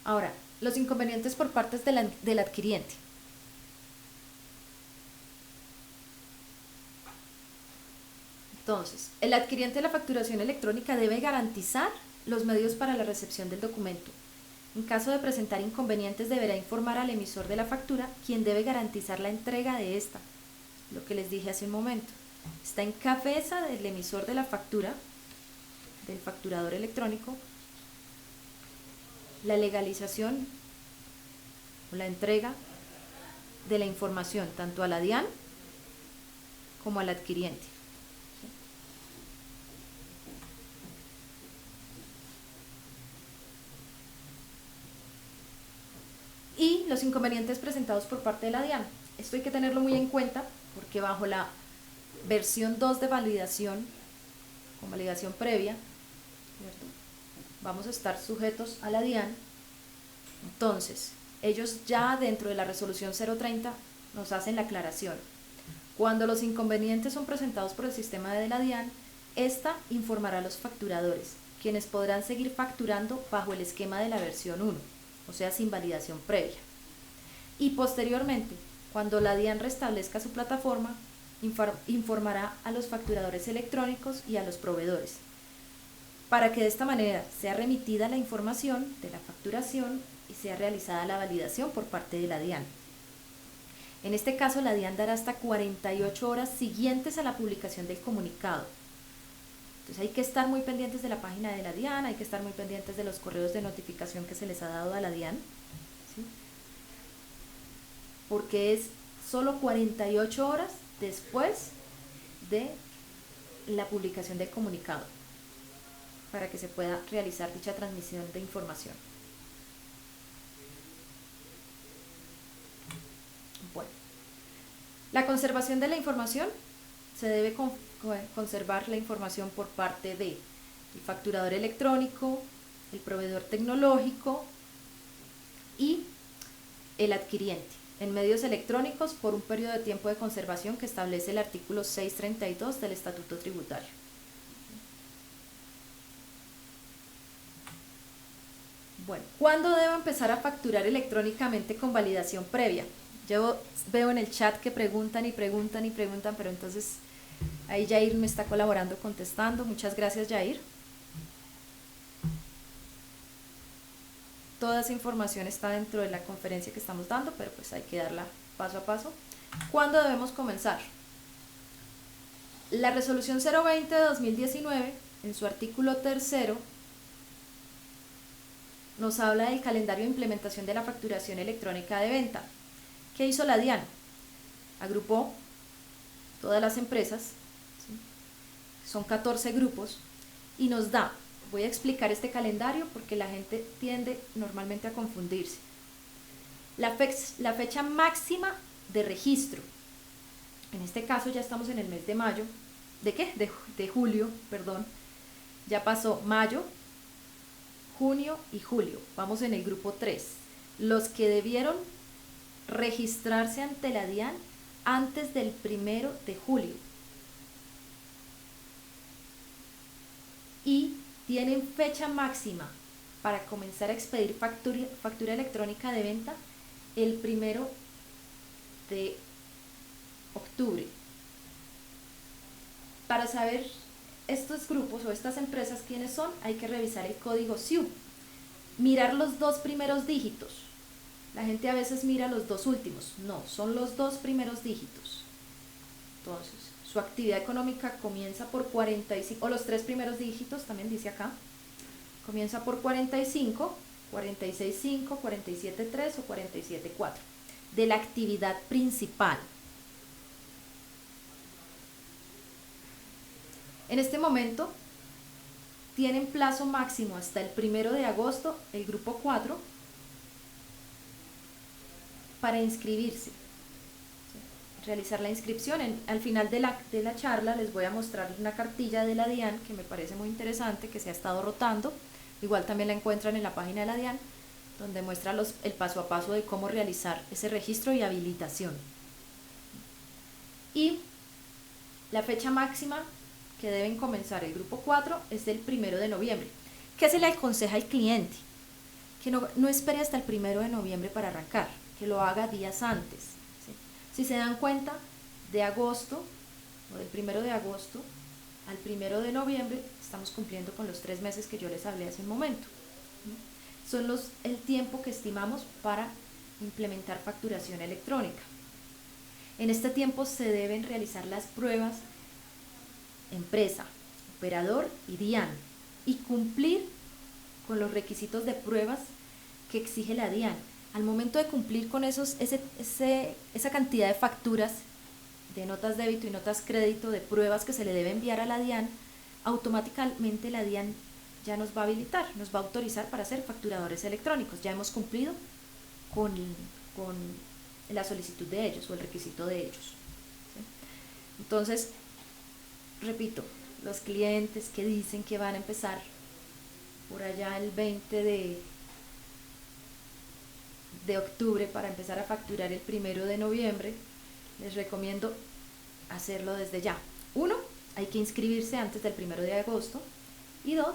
Ahora, los inconvenientes por parte del adquiriente. Entonces, el adquiriente de la facturación electrónica debe garantizar los medios para la recepción del documento. En caso de presentar inconvenientes, deberá informar al emisor de la factura, quien debe garantizar la entrega de esta. Lo que les dije hace un momento. Está en cabeza del emisor de la factura, del facturador electrónico, la legalización o la entrega de la información tanto a la DIAN como al adquiriente. Y los inconvenientes presentados por parte de la DIAN. Esto hay que tenerlo muy en cuenta porque bajo la versión 2 de validación, con validación previa, ¿cierto?, vamos a estar sujetos a la DIAN. Entonces, ellos ya dentro de la resolución 030 nos hacen la aclaración. Cuando los inconvenientes son presentados por el sistema de la DIAN, esta informará a los facturadores, quienes podrán seguir facturando bajo el esquema de la versión 1, o sea, sin validación previa. Y posteriormente, cuando la DIAN restablezca su plataforma, informará a los facturadores electrónicos y a los proveedores, para que de esta manera sea remitida la información de la facturación y sea realizada la validación por parte de la DIAN. En este caso, la DIAN dará hasta 48 horas siguientes a la publicación del comunicado. Entonces hay que estar muy pendientes de la página de la DIAN, hay que estar muy pendientes de los correos de notificación que se les ha dado a la DIAN, ¿sí?, porque es solo 48 horas después de la publicación del comunicado para que se pueda realizar dicha transmisión de información. Bueno, La conservación de la información, se debe conservar la información por parte de el facturador electrónico, el proveedor tecnológico y el adquiriente en medios electrónicos por un periodo de tiempo de conservación que establece el artículo 632 del Estatuto Tributario. Bueno, ¿cuándo debo empezar a facturar electrónicamente con validación previa? Yo veo en el chat que preguntan y preguntan y preguntan, pero entonces ahí Jair me está colaborando contestando. Muchas gracias, Jair. Toda esa información está dentro de la conferencia que estamos dando, pero pues hay que darla paso a paso. ¿Cuándo debemos comenzar? La resolución 020 de 2019, en su artículo 3º, nos habla del calendario de implementación de la facturación electrónica de venta. ¿Qué hizo la DIAN? Agrupó todas las empresas, ¿sí? Son 14 grupos, y nos da, voy a explicar este calendario porque la gente tiende normalmente a confundirse. La fecha máxima de registro, en este caso ya estamos en el mes de mayo, ¿de qué? De julio, perdón, ya pasó mayo, junio y julio, vamos en el grupo 3, los que debieron registrarse ante la DIAN antes del 1 de julio y tienen fecha máxima para comenzar a expedir factura electrónica de venta el 1 de octubre. Para saber estos grupos o estas empresas quiénes son, hay que revisar el código SIU, mirar los 2 primeros dígitos. La gente a veces mira los 2 últimos, no, son los 2 primeros dígitos. Entonces, su actividad económica comienza por 45, o los 3 primeros dígitos, también dice acá, comienza por 45, 46.5, 47.3 o 47.4, de la actividad principal. En este momento tienen plazo máximo hasta el 1 de agosto, el grupo 4, para inscribirse, ¿sí? Realizar la inscripción. Al final de la charla les voy a mostrar una cartilla de la DIAN que me parece muy interesante, que se ha estado rotando. Igual también la encuentran en la página de la DIAN, donde muestra el paso a paso de cómo realizar ese registro y habilitación. Y la fecha máxima que deben comenzar el grupo 4 es del 1 de noviembre. ¿Qué se le aconseja al cliente? Que no espere hasta el 1 de noviembre para arrancar, que lo haga días antes, ¿sí? Si se dan cuenta, de agosto, o del 1 de agosto al 1 de noviembre, estamos cumpliendo con los 3 meses que yo les hablé hace un momento, ¿sí? Son el tiempo que estimamos para implementar facturación electrónica. En este tiempo se deben realizar las pruebas empresa, operador y DIAN, y cumplir con los requisitos de pruebas que exige la DIAN. Al momento de cumplir con esa cantidad de facturas, de notas débito y notas crédito, de pruebas que se le debe enviar a la DIAN, automáticamente la DIAN ya nos va a habilitar, nos va a autorizar para ser facturadores electrónicos. Ya hemos cumplido con la solicitud de ellos o el requisito de ellos, ¿sí? Entonces, repito, los clientes que dicen que van a empezar por allá el 20 de octubre para empezar a facturar el 1 de noviembre, les recomiendo hacerlo desde ya. 1, hay que inscribirse antes del 1 de agosto, y 2,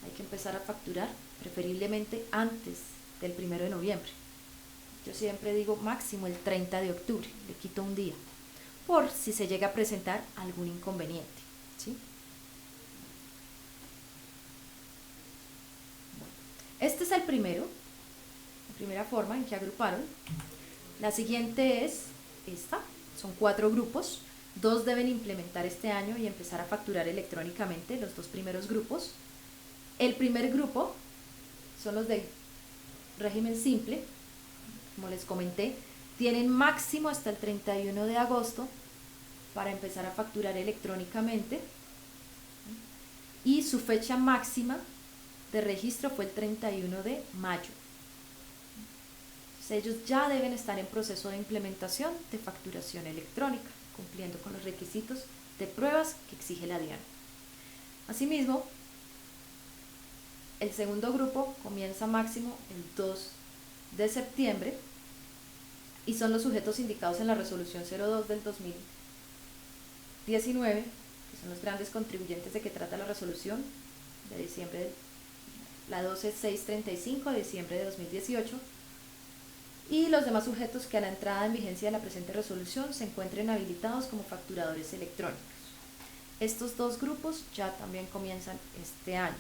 hay que empezar a facturar preferiblemente antes del 1 de noviembre. Yo siempre digo máximo el 30 de octubre, le quito un día, por si se llega a presentar algún inconveniente, ¿sí? Bueno, este es el primero, la primera forma en que agruparon. La siguiente es esta, son 4 grupos, 2 deben implementar este año y empezar a facturar electrónicamente, los 2 primeros grupos. El primer grupo son los de régimen simple, como les comenté, tienen máximo hasta el 31 de agosto para empezar a facturar electrónicamente, y su fecha máxima de registro fue el 31 de mayo. ellos ya deben estar en proceso de implementación de facturación electrónica, cumpliendo con los requisitos de pruebas que exige la DIAN. Asimismo, el segundo grupo comienza máximo el 2 de septiembre y son los sujetos indicados en la resolución 02 del 2019, que son los grandes contribuyentes de que trata la resolución de diciembre, la 12635 de diciembre de 2018, y los demás sujetos que a la entrada en vigencia de la presente resolución se encuentren habilitados como facturadores electrónicos. Estos dos grupos ya también comienzan este año,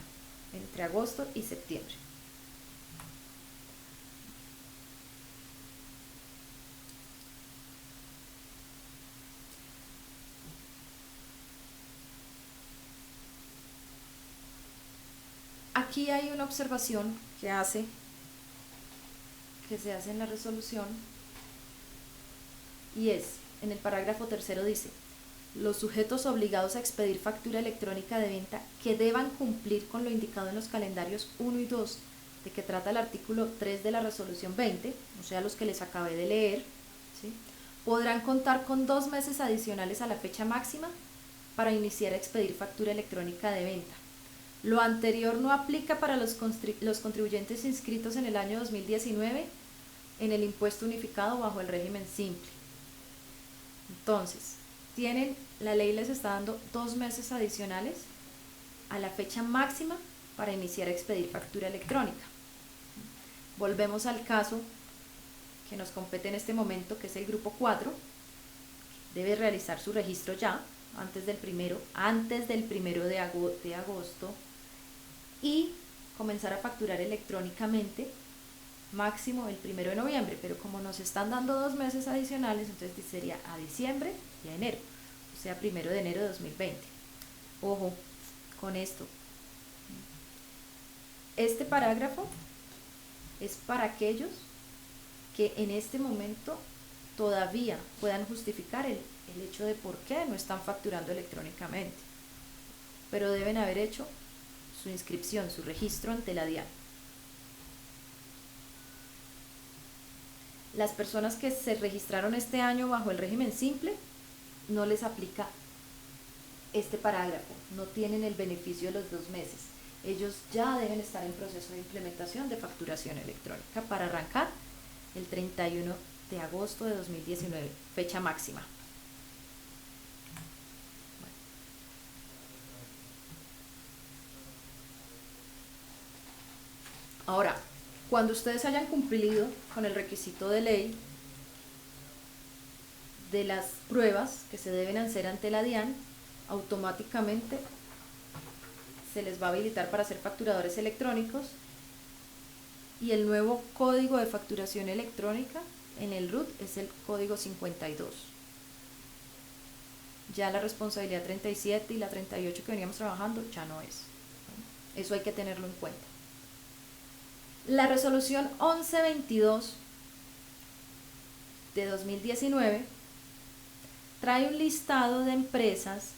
entre agosto y septiembre. Aquí hay una observación que se hace en la resolución, y es, en el parágrafo tercero dice: los sujetos obligados a expedir factura electrónica de venta que deban cumplir con lo indicado en los calendarios 1 y 2 de que trata el artículo 3 de la resolución 20, o sea, los que les acabé de leer, ¿sí?, podrán contar con 2 meses adicionales a la fecha máxima para iniciar a expedir factura electrónica de venta. Lo anterior no aplica para los contribuyentes inscritos en el año 2019 en el impuesto unificado bajo el régimen simple. Entonces, la ley les está dando 2 meses adicionales a la fecha máxima para iniciar a expedir factura electrónica. Volvemos al caso que nos compete en este momento, que es el grupo 4. Debe realizar su registro ya, antes del primero de agosto, y comenzar a facturar electrónicamente máximo el 1 de noviembre, pero como nos están dando 2 meses adicionales, entonces sería a diciembre y a enero, o sea, 1 de enero de 2020. Ojo con esto. Este parágrafo es para aquellos que en este momento todavía puedan justificar el hecho de por qué no están facturando electrónicamente, pero deben haber hecho su inscripción, su registro ante la DIAN. Las personas que se registraron este año bajo el régimen simple, no les aplica este parágrafo, no tienen el beneficio de los 2 meses. Ellos ya deben estar en proceso de implementación de facturación electrónica para arrancar el 31 de agosto de 2019, fecha máxima. Ahora, cuando ustedes hayan cumplido con el requisito de ley de las pruebas que se deben hacer ante la DIAN, automáticamente se les va a habilitar para ser facturadores electrónicos, y el nuevo código de facturación electrónica en el RUT es el código 52. Ya la responsabilidad 37 y la 38 que veníamos trabajando ya no es. Eso hay que tenerlo en cuenta. La resolución 1122 de 2019 trae un listado de empresas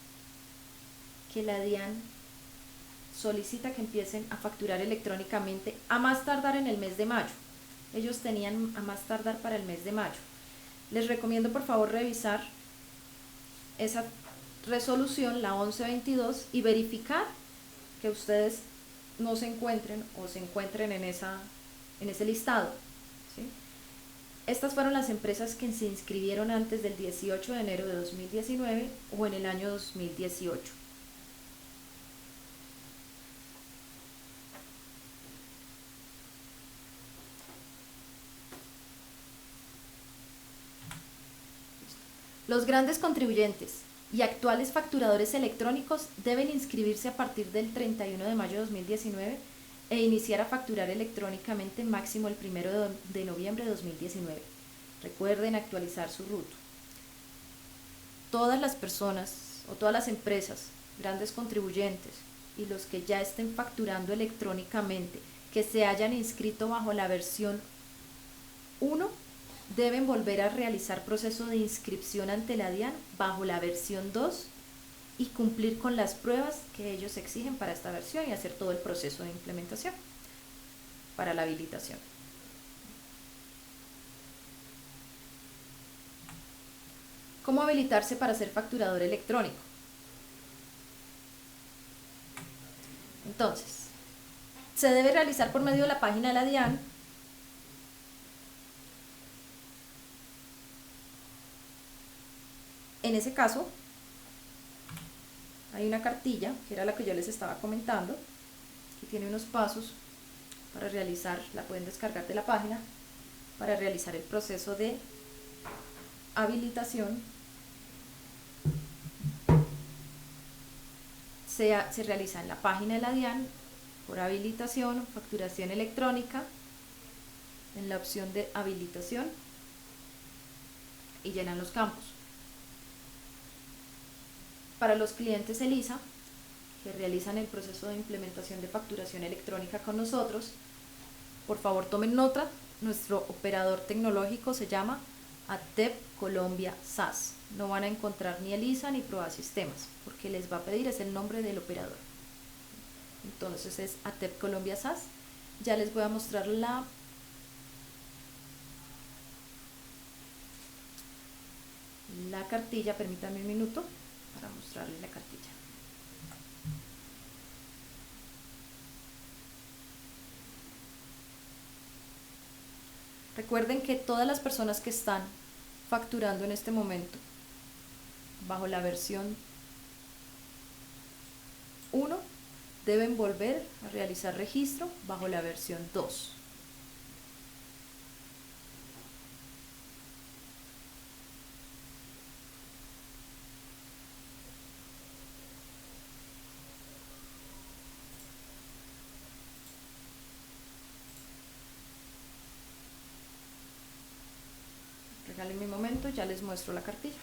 que la DIAN solicita que empiecen a facturar electrónicamente a más tardar en el mes de mayo. Ellos tenían a más tardar para el mes de mayo. Les recomiendo por favor revisar esa resolución, la 1122, y verificar que ustedes no se encuentren o se encuentren en ese listado, ¿sí? Estas fueron las empresas que se inscribieron antes del 18 de enero de 2019 o en el año 2018. Los grandes contribuyentes y actuales facturadores electrónicos deben inscribirse a partir del 31 de mayo de 2019 e iniciar a facturar electrónicamente máximo el 1 de noviembre de 2019. Recuerden actualizar su RUT. Todas las personas o todas las empresas, grandes contribuyentes y los que ya estén facturando electrónicamente, que se hayan inscrito bajo la versión 1, deben volver a realizar proceso de inscripción ante la DIAN bajo la versión 2 y cumplir con las pruebas que ellos exigen para esta versión y hacer todo el proceso de implementación para la habilitación. ¿Cómo habilitarse para ser facturador electrónico? Entonces, se debe realizar por medio de la página de la DIAN. En ese caso, hay una cartilla, que era la que yo les estaba comentando, que tiene unos pasos para realizar, la pueden descargar de la página, para realizar el proceso de habilitación. Se realiza en la página de la DIAN, por habilitación, facturación electrónica, en la opción de habilitación, y llenan los campos. Para los clientes ELISA, que realizan el proceso de implementación de facturación electrónica con nosotros, por favor tomen nota, nuestro operador tecnológico se llama ATEP Colombia SAS. No van a encontrar ni ELISA ni Proa Sistemas, porque les va a pedir es el nombre del operador. Entonces es ATEP Colombia SAS. Ya les voy a mostrar la cartilla, permítanme un minuto para mostrarles la cartilla. Recuerden que todas las personas que están facturando en este momento bajo la versión 1 deben volver a realizar registro bajo la versión 2. Regálenme un momento, ya les muestro la cartilla.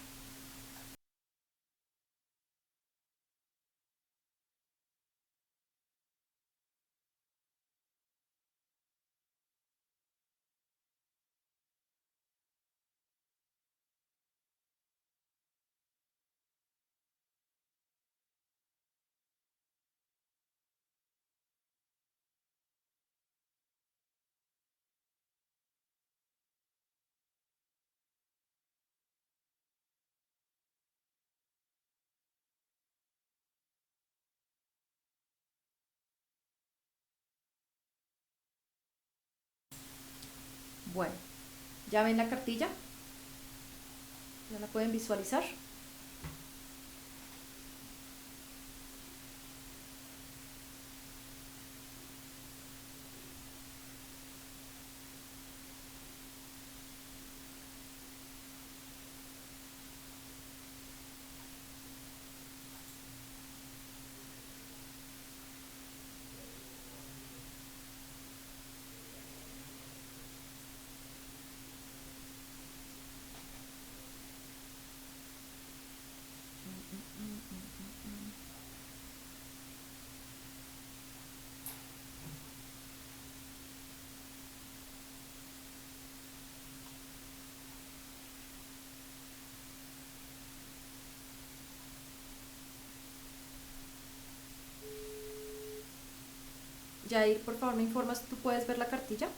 Bueno, ya ven la cartilla, ya la pueden visualizar. Yair, por favor, me informas, ¿tú puedes ver la cartilla?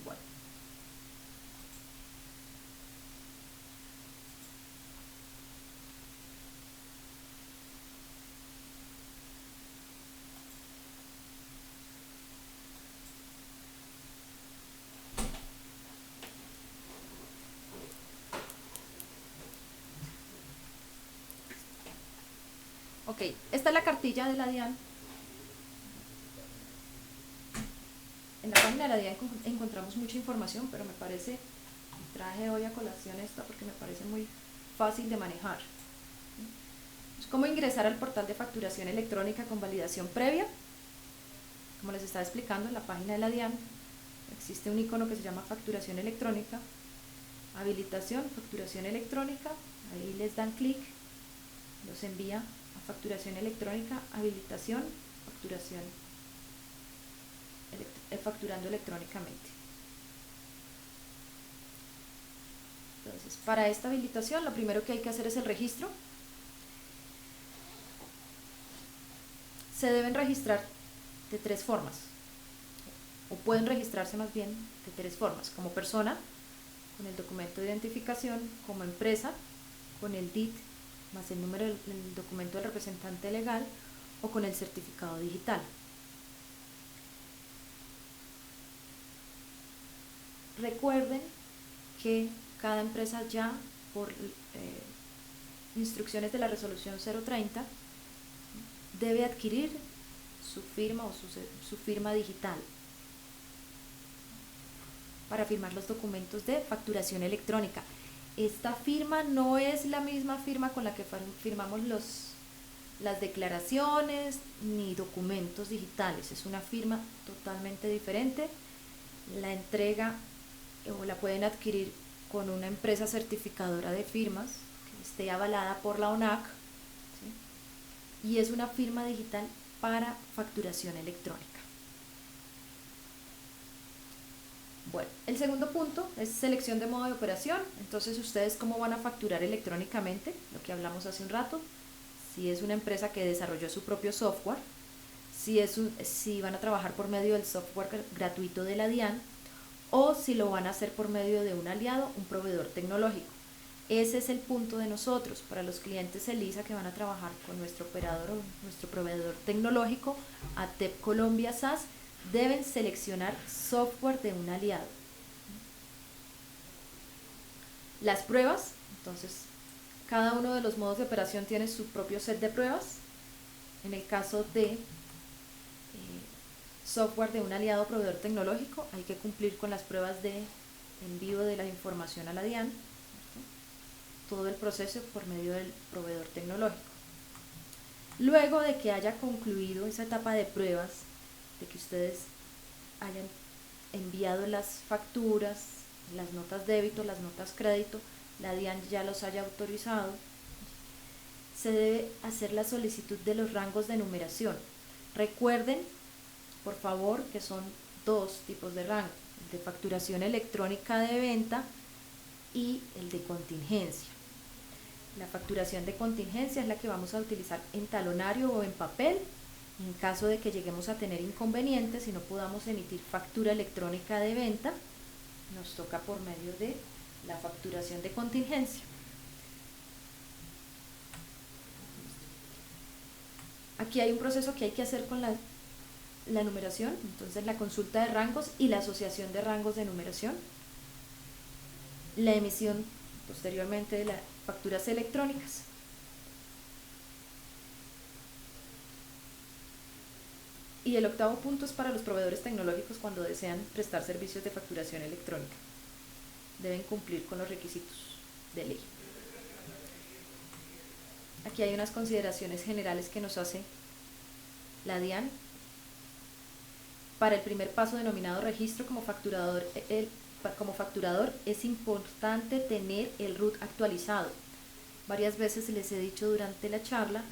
Bueno. Ok, esta es la cartilla de la DIAN. En la página de la DIAN encontramos mucha información, pero me parece, traje hoy a colación esta porque me parece muy fácil de manejar. ¿Cómo ingresar al portal de facturación electrónica con validación previa? Como les estaba explicando, en la página de la DIAN existe un icono que se llama facturación electrónica, habilitación, facturación electrónica, ahí les dan clic, los envía a facturación electrónica, habilitación, facturación, facturando electrónicamente. Entonces, para esta habilitación, lo primero que hay que hacer es el registro. Se deben registrar de 3 formas, o pueden registrarse más bien de 3 formas: como persona, con el documento de identificación; como empresa, con el DIT más el número del documento del representante legal; o con el certificado digital. Recuerden que cada empresa ya, por instrucciones de la resolución 030, debe adquirir su firma o su firma digital para firmar los documentos de facturación electrónica. Esta firma no es la misma firma con la que firmamos las declaraciones ni documentos digitales, es una firma totalmente diferente. La entrega o la pueden adquirir con una empresa certificadora de firmas que esté avalada por la ONAC, ¿sí? Y es una firma digital para facturación electrónica. Bueno, el segundo punto es selección de modo de operación. Entonces, ¿ustedes cómo van a facturar electrónicamente? Lo que hablamos hace un rato. Si es una empresa que desarrolló su propio software, si van a trabajar por medio del software gratuito de la DIAN, o si lo van a hacer por medio de un aliado, un proveedor tecnológico. Ese es el punto de nosotros, para los clientes ELISA que van a trabajar con nuestro operador o nuestro proveedor tecnológico, ATEP Colombia SAS, deben seleccionar software de un aliado. Las pruebas, entonces, cada uno de los modos de operación tiene su propio set de pruebas. En el caso de software de un aliado proveedor tecnológico, hay que cumplir con las pruebas de envío de la información a la DIAN, todo el proceso por medio del proveedor tecnológico. Luego de que haya concluido esa etapa de pruebas, de que ustedes hayan enviado las facturas, las notas débito, las notas crédito, la DIAN ya los haya autorizado, se debe hacer la solicitud de los rangos de numeración. Recuerden, por favor, que son 2 tipos de rango: el de facturación electrónica de venta y el de contingencia. La facturación de contingencia es la que vamos a utilizar en talonario o en papel, en caso de que lleguemos a tener inconvenientes y no podamos emitir factura electrónica de venta. Nos toca por medio de la facturación de contingencia. Aquí hay un proceso que hay que hacer con la numeración, entonces la consulta de rangos y la asociación de rangos de numeración, la emisión posteriormente de las facturas electrónicas. Y el octavo punto es para los proveedores tecnológicos cuando desean prestar servicios de facturación electrónica. Deben cumplir con los requisitos de ley. Aquí hay unas consideraciones generales que nos hace la DIAN. Para el primer paso denominado registro como facturador, es importante tener el RUT actualizado. Varias veces les he dicho durante la charla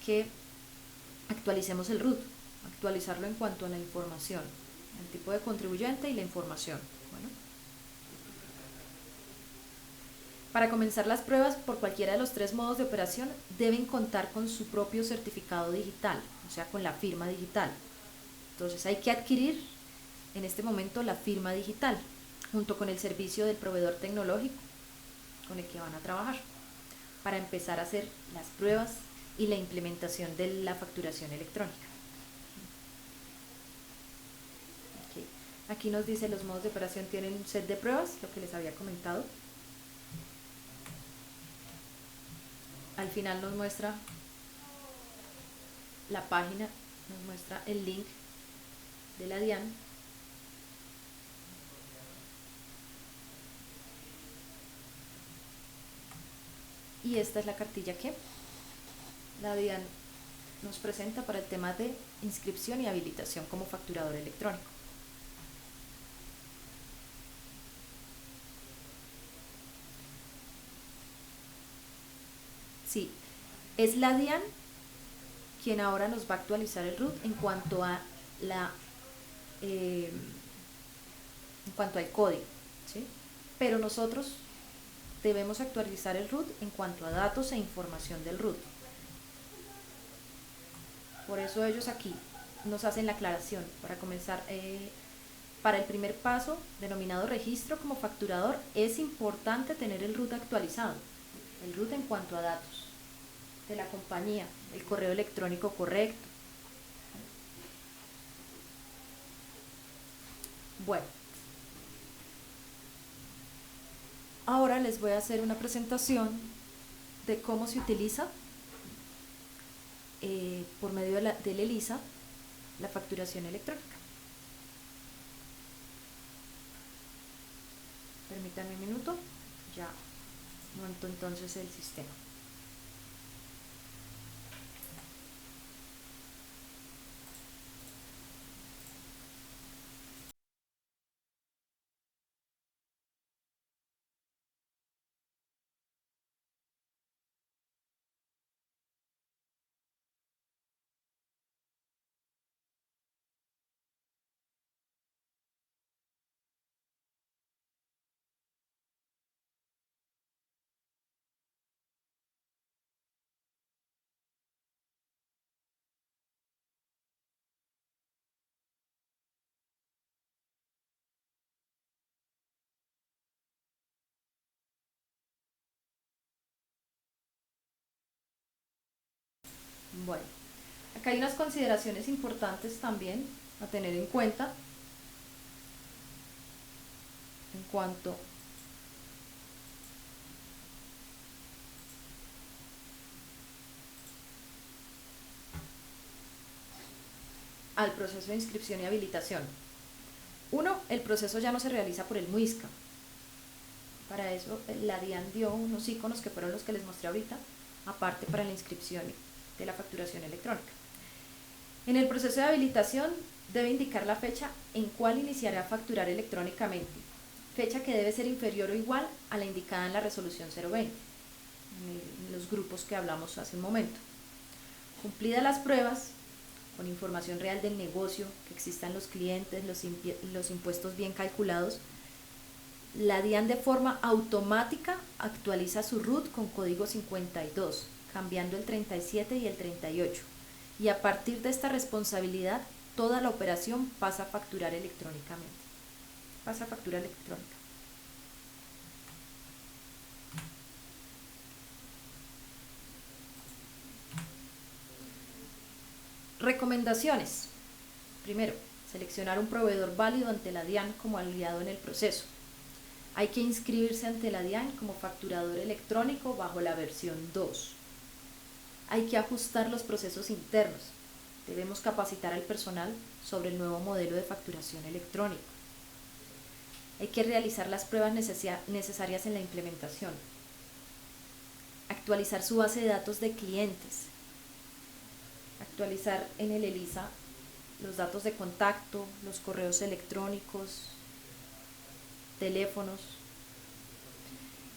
que actualicemos el RUT, actualizarlo en cuanto a la información, el tipo de contribuyente y la información. Bueno, para comenzar las pruebas por cualquiera de los 3 modos de operación, deben contar con su propio certificado digital, o sea, con la firma digital. Entonces hay que adquirir en este momento la firma digital, junto con el servicio del proveedor tecnológico con el que van a trabajar, para empezar a hacer las pruebas y la implementación de la facturación electrónica. Aquí nos dice los modos de operación tienen un set de pruebas, lo que les había comentado. Al final nos muestra la página, nos muestra el link de la DIAN. Y esta es la cartilla que la DIAN nos presenta para el tema de inscripción y habilitación como facturador electrónico. Sí, es la DIAN quien ahora nos va a actualizar el RUT en cuanto a en cuanto al código, ¿sí? Pero nosotros debemos actualizar el root en cuanto a datos e información del root. Por eso ellos aquí nos hacen la aclaración. Para comenzar, para el primer paso, denominado registro como facturador, es importante tener el root actualizado. El root en cuanto a datos de la compañía, el correo electrónico correcto. Bueno, ahora les voy a hacer una presentación de cómo se utiliza por medio del ELISA la facturación electrónica. Permítanme un minuto, ya monto entonces el sistema. Bueno, acá hay unas consideraciones importantes también a tener en cuenta en cuanto al proceso de inscripción y habilitación. Uno, el proceso ya no se realiza por el MUISCA. Para eso la DIAN dio unos iconos que fueron los que les mostré ahorita, aparte para la inscripción de la facturación electrónica. En el proceso de habilitación debe indicar la fecha en cual iniciará a facturar electrónicamente, fecha que debe ser inferior o igual a la indicada en la resolución 020, en los grupos que hablamos hace un momento. Cumplidas las pruebas, con información real del negocio, que existan los clientes, los impuestos bien calculados, la DIAN de forma automática actualiza su RUT con código 52, cambiando el 37 y el 38. Y a partir de esta responsabilidad, toda la operación pasa a facturar electrónicamente. Pasa a factura electrónica. Recomendaciones. Primero, seleccionar un proveedor válido ante la DIAN como aliado en el proceso. Hay que inscribirse ante la DIAN como facturador electrónico bajo la versión 2. Hay que ajustar los procesos internos. Debemos capacitar al personal sobre el nuevo modelo de facturación electrónico. Hay que realizar las pruebas necesarias en la implementación. Actualizar su base de datos de clientes. Actualizar en el ELISA los datos de contacto, los correos electrónicos, teléfonos.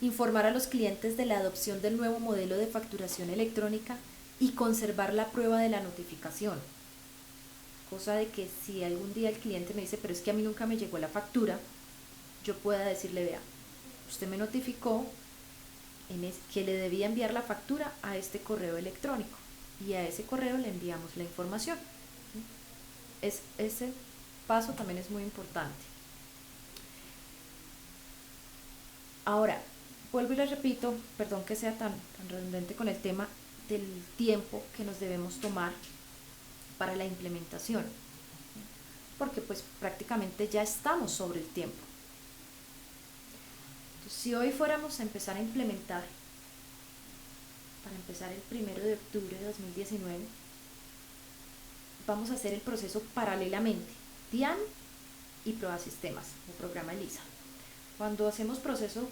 Informar a los clientes de la adopción del nuevo modelo de facturación electrónica y conservar la prueba de la notificación. Cosa de que si algún día el cliente me dice, pero es que a mí nunca me llegó la factura, yo pueda decirle, vea, usted me notificó que le debía enviar la factura a este correo electrónico y a ese correo le enviamos la información. Ese paso también es muy importante. Ahora, vuelvo y les repito, perdón que sea tan redundante con el tema del tiempo que nos debemos tomar para la implementación, porque pues prácticamente ya estamos sobre el tiempo. Entonces, si hoy fuéramos a empezar a implementar, para empezar el 1 de octubre de 2019, vamos a hacer el proceso paralelamente, DIAN y Prueba Sistemas, el programa ELISA. Cuando hacemos proceso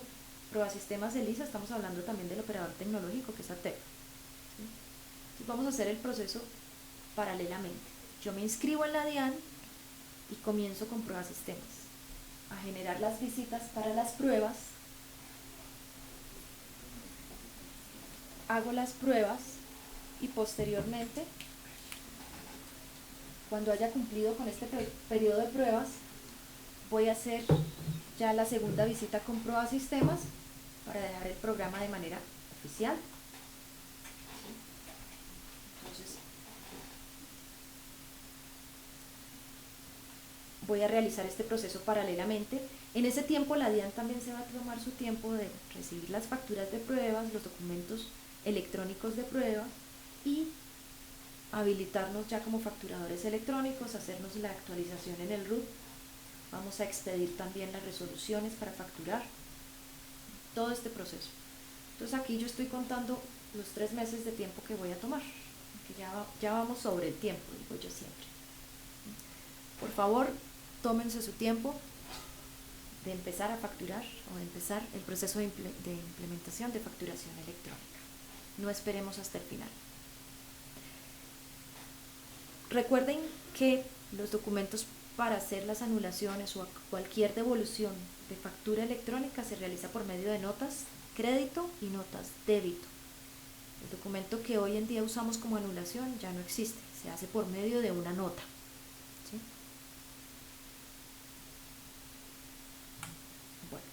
Prueba Sistemas ELISA, estamos hablando también del operador tecnológico que es ATEP. Entonces vamos a hacer el proceso paralelamente. Yo me inscribo en la DIAN y comienzo con Prueba Sistemas, a generar las visitas para las pruebas, hago las pruebas y posteriormente, cuando haya cumplido con este periodo de pruebas, voy a hacer ya la segunda visita con Prueba Sistemas para dejar el programa de manera oficial. Entonces, voy a realizar este proceso paralelamente. En ese tiempo la DIAN también se va a tomar su tiempo de recibir las facturas de pruebas, los documentos electrónicos de prueba y habilitarnos ya como facturadores electrónicos, hacernos la actualización en el RUT. Vamos a expedir también las resoluciones para facturar, todo este proceso. Entonces aquí yo estoy contando los 3 meses de tiempo que voy a tomar, que ya vamos sobre el tiempo, digo yo siempre. Por favor, tómense su tiempo de empezar a facturar o de empezar el proceso de implementación de facturación electrónica. No esperemos hasta el final. Recuerden que los documentos para hacer las anulaciones o cualquier devolución de factura electrónica se realiza por medio de notas crédito y notas débito. El documento que hoy en día usamos como anulación ya no existe, se hace por medio de una nota. ¿Sí? Bueno,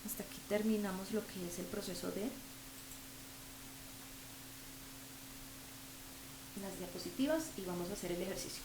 hasta aquí terminamos lo que es el proceso de las diapositivas y vamos a hacer el ejercicio.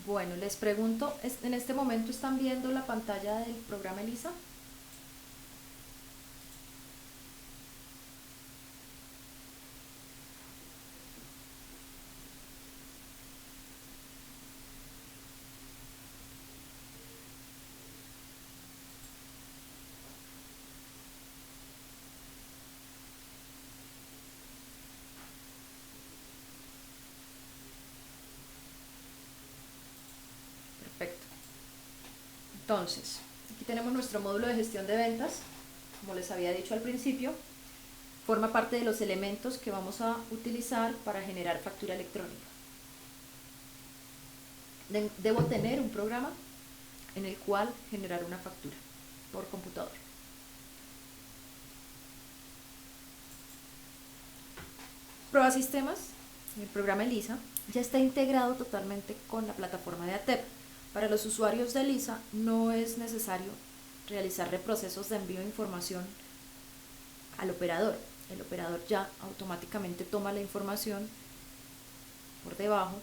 Bueno, les pregunto, ¿en este momento están viendo la pantalla del programa ELISA? Perfecto. Entonces, aquí tenemos nuestro módulo de gestión de ventas. Como les había dicho al principio, forma parte de los elementos que vamos a utilizar para generar factura electrónica. Debo tener un programa en el cual generar una factura por computador. Prueba sistemas, el programa ELISA, ya está integrado totalmente con la plataforma de ATEP. Para los usuarios de ELISA no es necesario realizar reprocesos de envío de información al operador. El operador ya automáticamente toma la información por debajo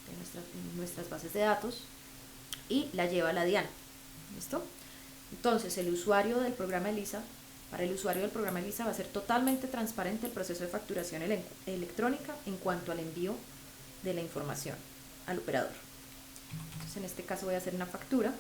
de nuestras bases de datos y la lleva a la DIAN. ¿Listo? Entonces, el usuario del programa ELISA, para el usuario del programa ELISA va a ser totalmente transparente el proceso de facturación electrónica en cuanto al envío de la información al operador. Entonces, en este caso voy a hacer una factura.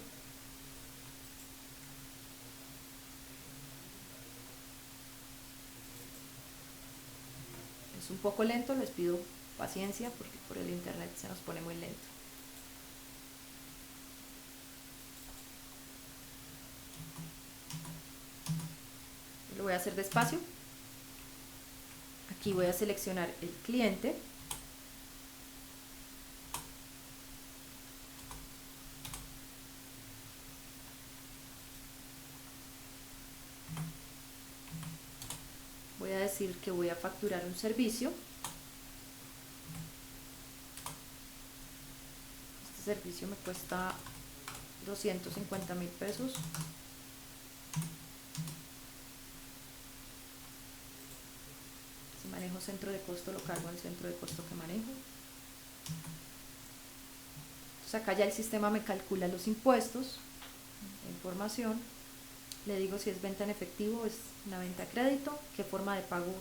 Es un poco lento, les pido paciencia porque por el internet se nos pone muy lento. Lo voy a hacer despacio. Aquí voy a seleccionar el cliente. Voy a decir que voy a facturar un servicio. Este servicio me cuesta 250.000 pesos. Si manejo centro de costo, lo cargo en el centro de costo que manejo. Entonces acá ya el sistema me calcula los impuestos, la información, le digo si es venta en efectivo o es una venta a crédito, qué forma de pago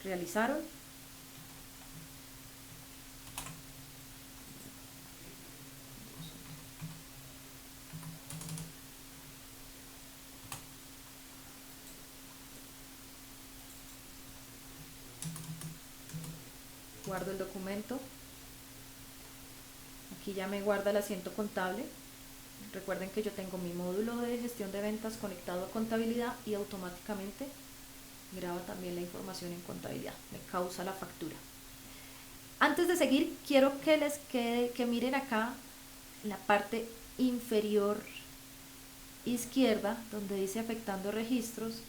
realizaron. Guardo el documento. Aquí ya me guarda el asiento contable. Recuerden que yo tengo mi módulo de gestión de ventas conectado a contabilidad y automáticamente graba también la información en contabilidad, me causa la factura. Antes de seguir, quiero que les quede, que miren acá en la parte inferior izquierda, donde dice afectando registros. ¿Sí?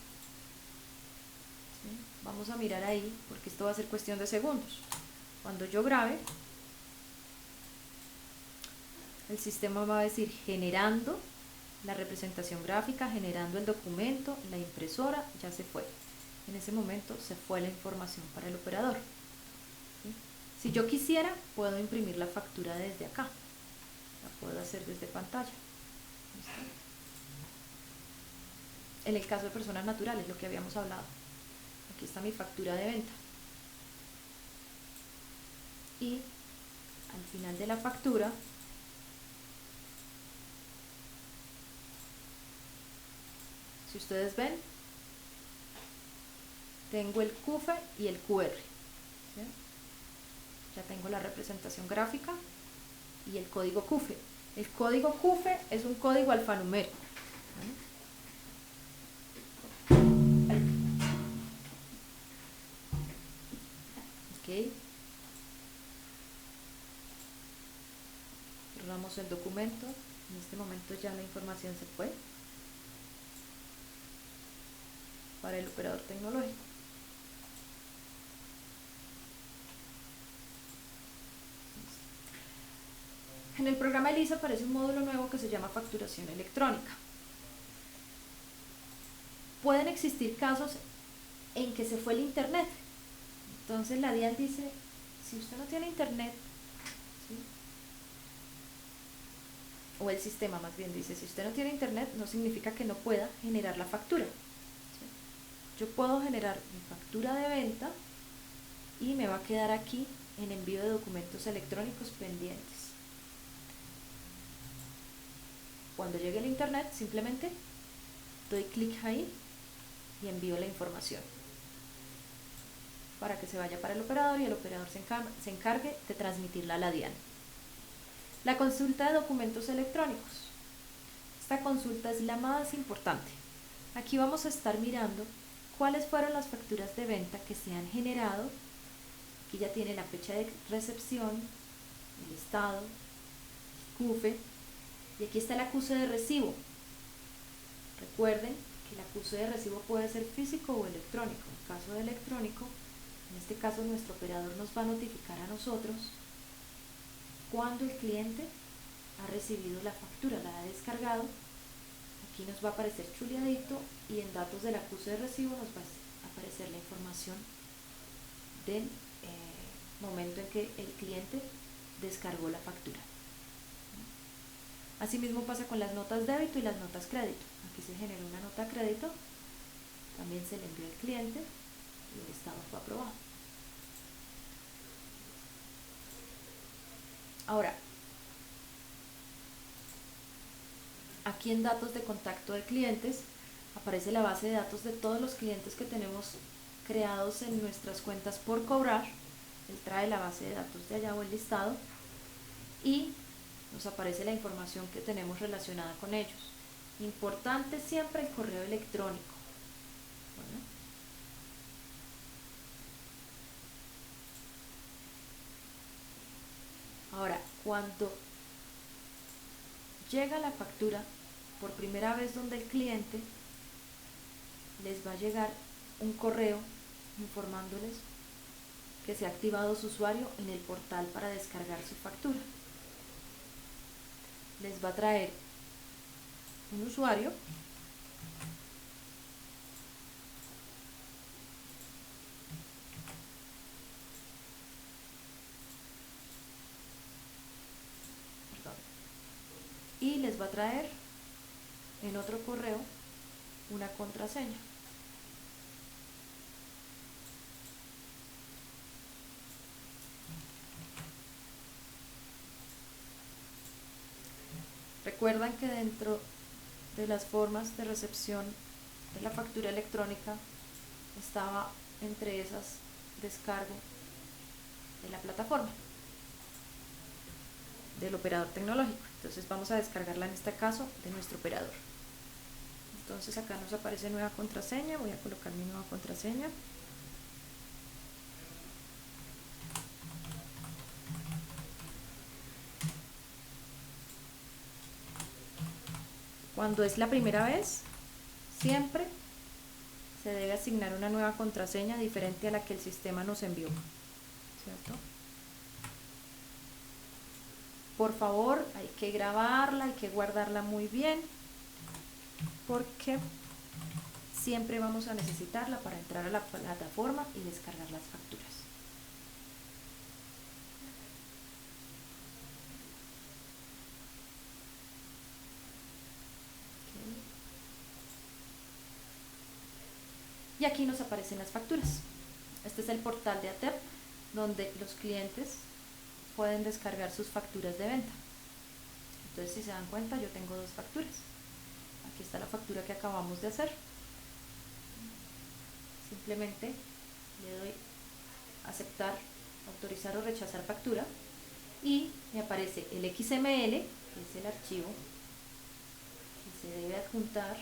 Vamos a mirar ahí, porque esto va a ser cuestión de segundos. Cuando yo grabe, el sistema va a decir generando la representación gráfica, generando el documento, la impresora ya se fue. En ese momento se fue la información para el operador. ¿Sí? Si yo quisiera, puedo imprimir la factura desde acá. La puedo hacer desde pantalla. ¿Listo? En el caso de personas naturales, lo que habíamos hablado. Aquí está mi factura de venta. Y al final de la factura, si ustedes ven, tengo el CUFE y el QR. ¿Sí? Ya tengo la representación gráfica y el código CUFE. El código CUFE es un código alfanumérico. Ok. Cerramos el documento. En este momento ya la información se fue para el operador tecnológico. En el programa ELISA aparece un módulo nuevo que se llama facturación electrónica. Pueden existir casos en que se fue el internet. Entonces la DIAN dice, si usted no tiene internet, ¿sí? O el sistema más bien dice, si usted no tiene internet, no significa que no pueda generar la factura. ¿Sí? Yo puedo generar mi factura de venta y me va a quedar aquí en envío de documentos electrónicos pendientes. Cuando llegue el internet, simplemente doy clic ahí y envío la información para que se vaya para el operador y el operador se encargue de transmitirla a la DIAN. La consulta de documentos electrónicos. Esta consulta es la más importante. Aquí vamos a estar mirando cuáles fueron las facturas de venta que se han generado. Aquí ya tiene la fecha de recepción, el estado, el CUFE, y aquí está el acuse de recibo. Recuerden que el acuse de recibo puede ser físico o electrónico. En el caso de electrónico, en este caso nuestro operador nos va a notificar a nosotros cuando el cliente ha recibido la factura, la ha descargado. Aquí nos va a aparecer chuleadito y en datos del acuse de recibo nos va a aparecer la información del momento en que el cliente descargó la factura. Asimismo pasa con las notas débito y las notas crédito. Aquí se generó una nota crédito, también se le envió al cliente y el estado fue aprobado. Ahora, aquí en datos de contacto de clientes aparece la base de datos de todos los clientes que tenemos creados en nuestras cuentas por cobrar. Él trae la base de datos de allá o el listado y nos aparece la información que tenemos relacionada con ellos. Importante siempre el correo electrónico. Bueno. Ahora, cuando llega la factura por primera vez donde el cliente, les va a llegar un correo informándoles que se ha activado su usuario en el portal para descargar su factura. les va a traer un usuario y les va a traer en otro correo una contraseña. Recuerdan que dentro de las formas de recepción de la factura electrónica estaba entre esas descargo de la plataforma del operador tecnológico. Entonces vamos a descargarla en este caso de nuestro operador. Entonces acá nos aparece nueva contraseña, voy a colocar mi nueva contraseña. Cuando es la primera vez, siempre se debe asignar una nueva contraseña diferente a la que el sistema nos envió, ¿cierto? Por favor, hay que grabarla, hay que guardarla muy bien, porque siempre vamos a necesitarla para entrar a la plataforma y descargar las facturas. Y aquí nos aparecen las facturas. Este es el portal de ATEP, donde los clientes pueden descargar sus facturas de venta. Entonces, si se dan cuenta, yo tengo dos facturas. Aquí está la factura que acabamos de hacer. Simplemente le doy aceptar, autorizar o rechazar factura y me aparece el XML, que es el archivo que se debe adjuntar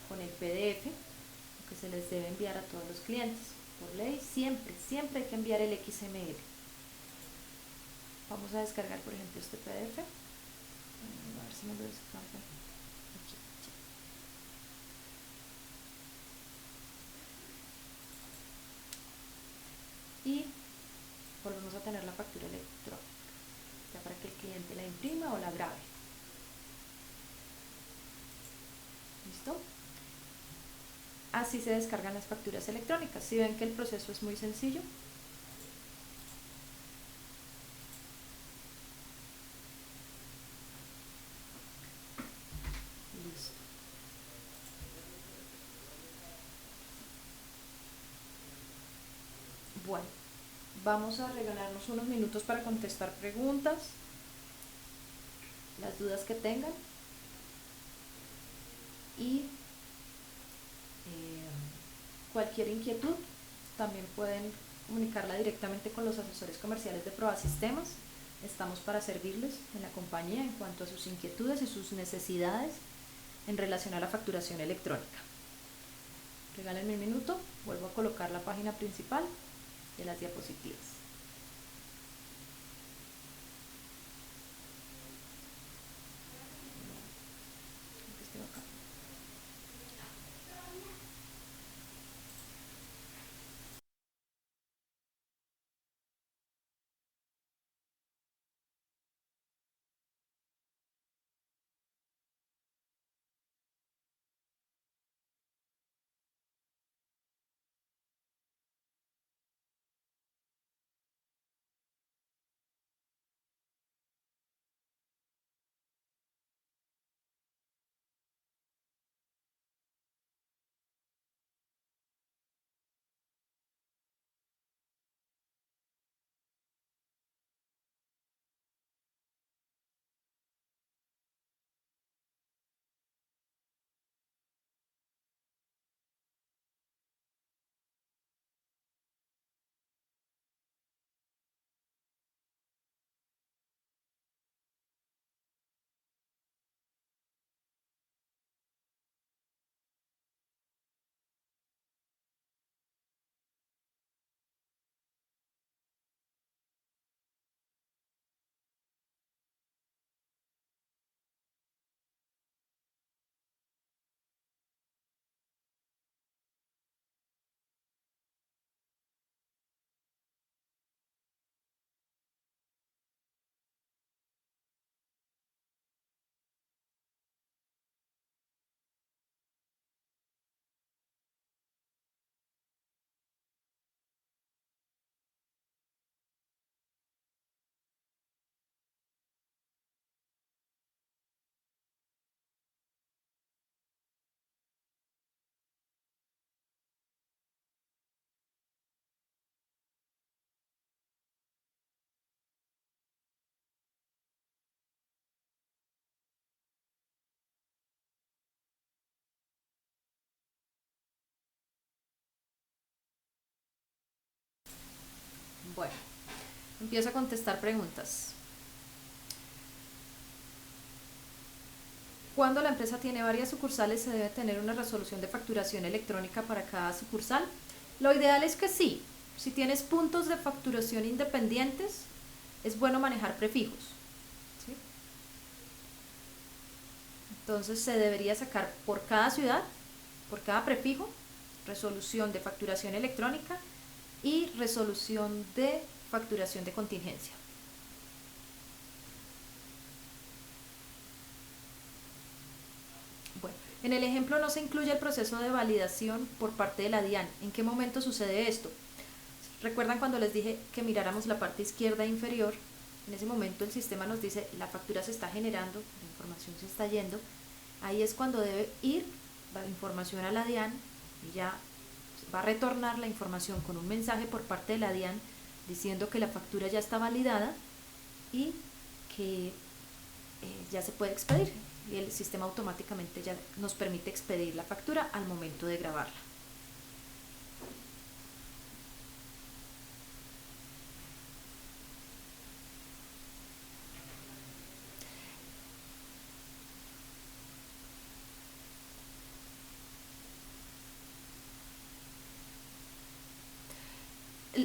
con el PDF, que se les debe enviar a todos los clientes. Por ley, siempre hay que enviar el XML. Vamos a descargar, por ejemplo, este PDF. A ver si me lo descarga. Aquí. Y volvemos a tener la factura electrónica, ya para que el cliente la imprima o la grabe. ¿Listo? Así se descargan las facturas electrónicas. Si ven que el proceso es muy sencillo. Listo. Bueno, vamos a regalarnos unos minutos para contestar preguntas, las dudas que tengan y cualquier inquietud también pueden comunicarla directamente con los asesores comerciales de Provasistemas. Estamos para servirles en la compañía en cuanto a sus inquietudes y sus necesidades en relación a la facturación electrónica. Regálenme un minuto, vuelvo a colocar la página principal de las diapositivas. Bueno, empiezo a contestar preguntas. Cuando la empresa tiene varias sucursales, ¿se debe tener una resolución de facturación electrónica para cada sucursal? Lo ideal es que sí. Si tienes puntos de facturación independientes, es bueno manejar prefijos, ¿sí? Entonces se debería sacar por cada ciudad, por cada prefijo, resolución de facturación electrónica y resolución de facturación de contingencia. Bueno, en el ejemplo no se incluye el proceso de validación por parte de la DIAN. ¿En qué momento sucede esto? ¿Recuerdan cuando les dije que miráramos la parte izquierda inferior? En ese momento el sistema nos dice la factura se está generando, la información se está yendo. Ahí es cuando debe ir la información a la DIAN y ya va a retornar la información con un mensaje por parte de la DIAN diciendo que la factura ya está validada y que ya se puede expedir, y el sistema automáticamente ya nos permite expedir la factura al momento de grabarla.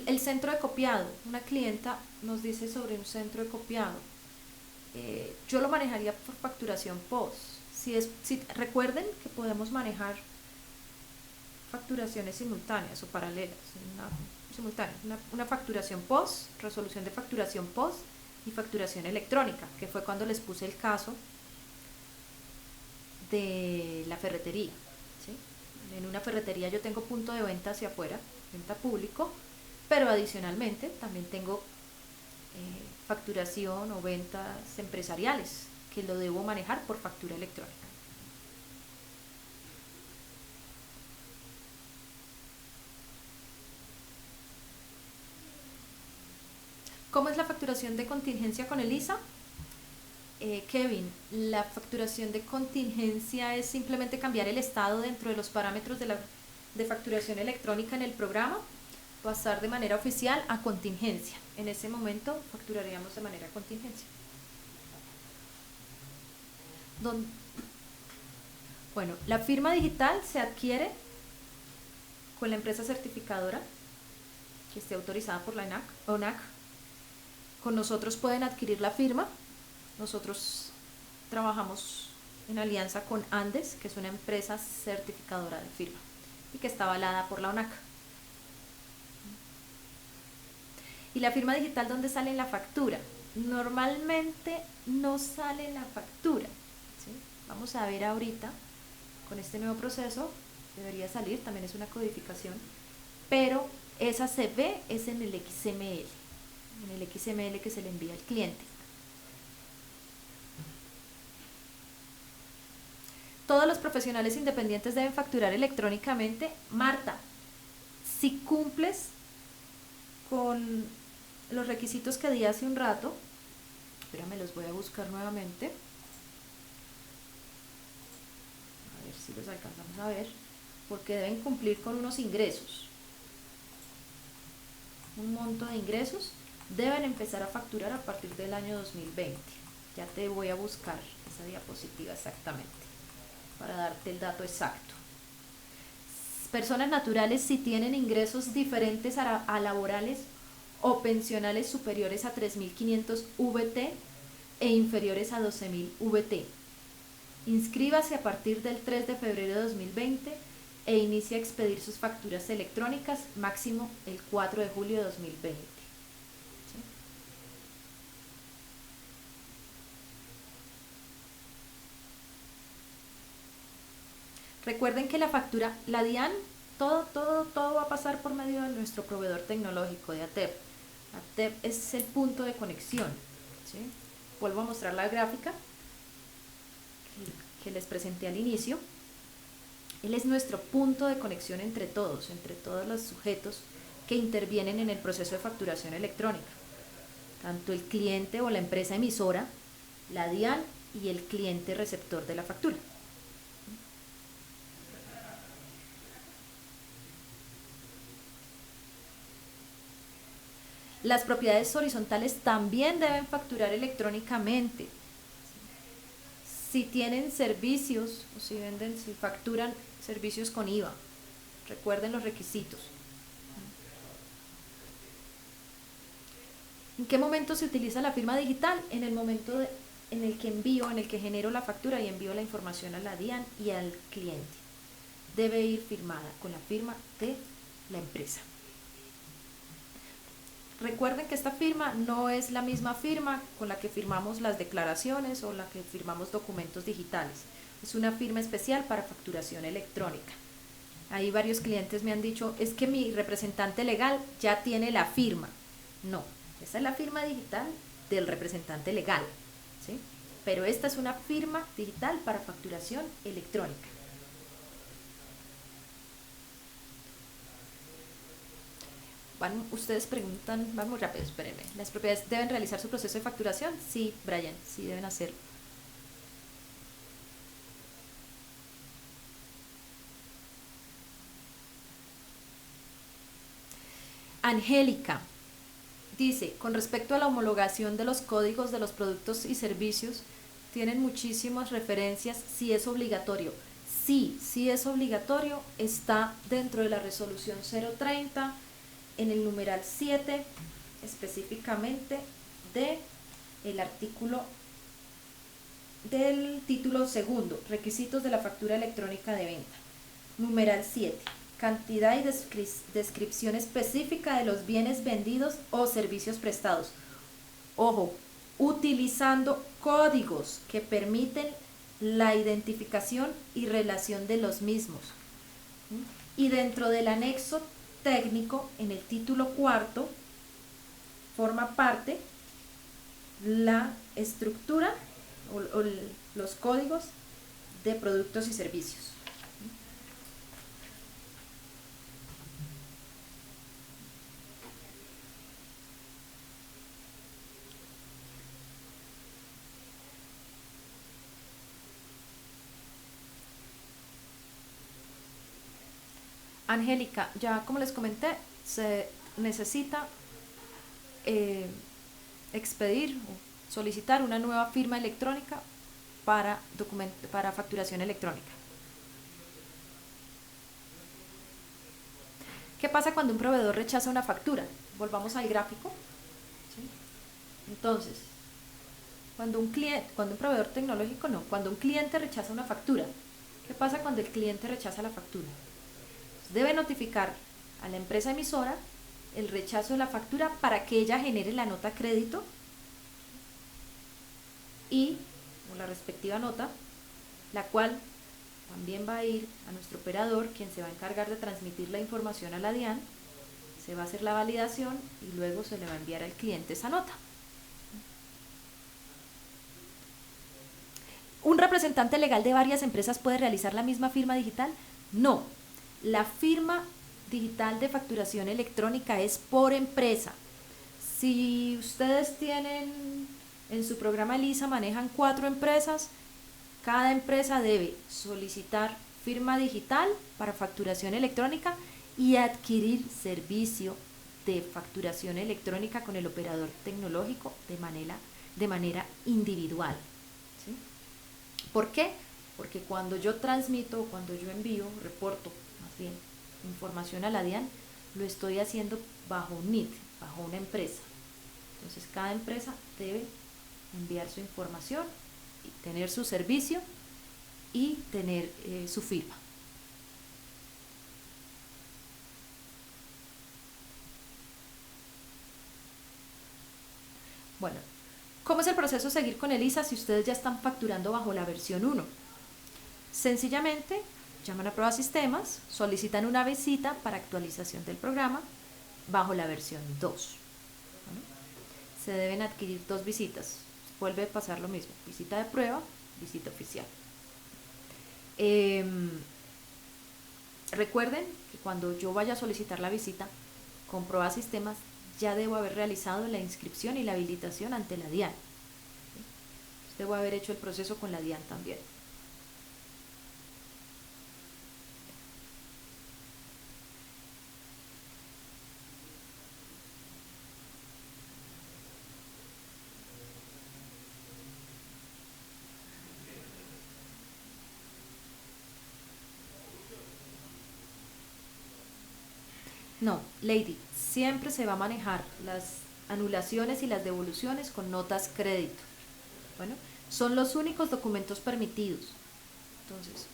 El centro de copiado, una clienta nos dice sobre un centro de copiado. Yo lo manejaría por facturación post. Si recuerden que podemos manejar facturaciones simultáneas o paralelas, una facturación post, resolución de facturación post y facturación electrónica, que fue cuando les puse el caso de la ferretería, ¿sí? En una ferretería yo tengo punto de venta hacia afuera, venta público, pero adicionalmente también tengo facturación o ventas empresariales que lo debo manejar por factura electrónica. ¿Cómo es la facturación de contingencia con el ISA? Kevin, la facturación de contingencia es simplemente cambiar el estado dentro de los parámetros de facturación electrónica en el programa, pasar de manera oficial a contingencia. En ese momento facturaríamos de manera contingencia. Bueno, la firma digital se adquiere con la empresa certificadora que esté autorizada por la ONAC. Con nosotros pueden adquirir la firma. Nosotros trabajamos en alianza con Andes, que es una empresa certificadora de firma y que está avalada por la ONAC. ¿Y la firma digital dónde sale en la factura? Normalmente no sale en la factura, ¿sí? Vamos a ver ahorita, con este nuevo proceso, debería salir, también es una codificación, pero esa se ve es en el XML que se le envía al cliente. Todos los profesionales independientes deben facturar electrónicamente. Marta, si cumples con los requisitos que di hace un rato, espérame, los voy a buscar nuevamente, a ver si los alcanzamos a ver, porque deben cumplir con unos ingresos, un monto de ingresos, deben empezar a facturar a partir del año 2020. Ya te voy a buscar esa diapositiva exactamente para darte el dato exacto. Personas naturales, si tienen ingresos diferentes a laborales o pensionales superiores a 3.500 VT e inferiores a 12.000 VT. Inscríbase a partir del 3 de febrero de 2020 e inicie a expedir sus facturas electrónicas, máximo el 4 de julio de 2020. ¿Sí? Recuerden que la factura, la DIAN, todo va a pasar por medio de nuestro proveedor tecnológico de ATEP. ATEP es el punto de conexión, ¿sí? Vuelvo a mostrar la gráfica que les presenté al inicio. Él es nuestro punto de conexión entre todos los sujetos que intervienen en el proceso de facturación electrónica, tanto el cliente o la empresa emisora, la DIAN y el cliente receptor de la factura. Las propiedades horizontales también deben facturar electrónicamente. Si tienen servicios o si venden, si facturan servicios con IVA, recuerden los requisitos. ¿En qué momento se utiliza la firma digital? En el momento en el que envío, en el que genero la factura y envío la información a la DIAN y al cliente. Debe ir firmada con la firma de la empresa. Recuerden que esta firma no es la misma firma con la que firmamos las declaraciones o la que firmamos documentos digitales. Es una firma especial para facturación electrónica. Ahí varios clientes me han dicho, es que mi representante legal ya tiene la firma. No, esa es la firma digital del representante legal, ¿sí? Pero esta es una firma digital para facturación electrónica. Ustedes preguntan, van muy rápido, espérenme. ¿Las propiedades deben realizar su proceso de facturación? Sí, Brian, sí deben hacerlo. Angélica dice, con respecto a la homologación de los códigos de los productos y servicios, tienen muchísimas referencias, si es obligatorio. Sí, sí es obligatorio, está dentro de la resolución 030, en el numeral 7, específicamente del artículo del título segundo, requisitos de la factura electrónica de venta. Numeral 7, cantidad y descripción específica de los bienes vendidos o servicios prestados. Ojo, utilizando códigos que permiten la identificación y relación de los mismos. Y dentro del anexo técnico, en el título cuarto, forma parte la estructura o los códigos de productos y servicios. Angélica, ya como les comenté, se necesita expedir o solicitar una nueva firma electrónica para facturación electrónica. ¿Qué pasa cuando un proveedor rechaza una factura? Volvamos al gráfico. ¿Sí? Entonces, cuando un proveedor tecnológico no, cuando un cliente rechaza una factura, ¿qué pasa cuando el cliente rechaza la factura? Debe notificar a la empresa emisora el rechazo de la factura para que ella genere la nota crédito y la respectiva nota, la cual también va a ir a nuestro operador, quien se va a encargar de transmitir la información a la DIAN, se va a hacer la validación y luego se le va a enviar al cliente esa nota. ¿Un representante legal de varias empresas puede realizar la misma firma digital? No. La firma digital de facturación electrónica es por empresa. Si ustedes tienen en su programa Elisa, manejan 4 empresas, cada empresa debe solicitar firma digital para facturación electrónica y adquirir servicio de facturación electrónica con el operador tecnológico de manera individual. ¿Sí? ¿Por qué? Porque cuando yo transmito, cuando yo envío, reporto, más bien, información a la DIAN, lo estoy haciendo bajo un NIT, bajo una empresa. Entonces cada empresa debe enviar su información, y tener su servicio y tener su firma. Bueno, ¿cómo es el proceso de seguir con Elisa si ustedes ya están facturando bajo la versión 1? Sencillamente llaman a prueba sistemas, solicitan una visita para actualización del programa bajo la versión 2. ¿Vale? Se deben adquirir 2 visitas. Vuelve a pasar lo mismo, visita de prueba, visita oficial. Recuerden que cuando yo vaya a solicitar la visita con prueba sistemas, ya debo haber realizado la inscripción y la habilitación ante la DIAN. Debo haber hecho el proceso con la DIAN también. No, Lady, siempre se va a manejar las anulaciones y las devoluciones con notas crédito. Bueno, son los únicos documentos permitidos. Entonces,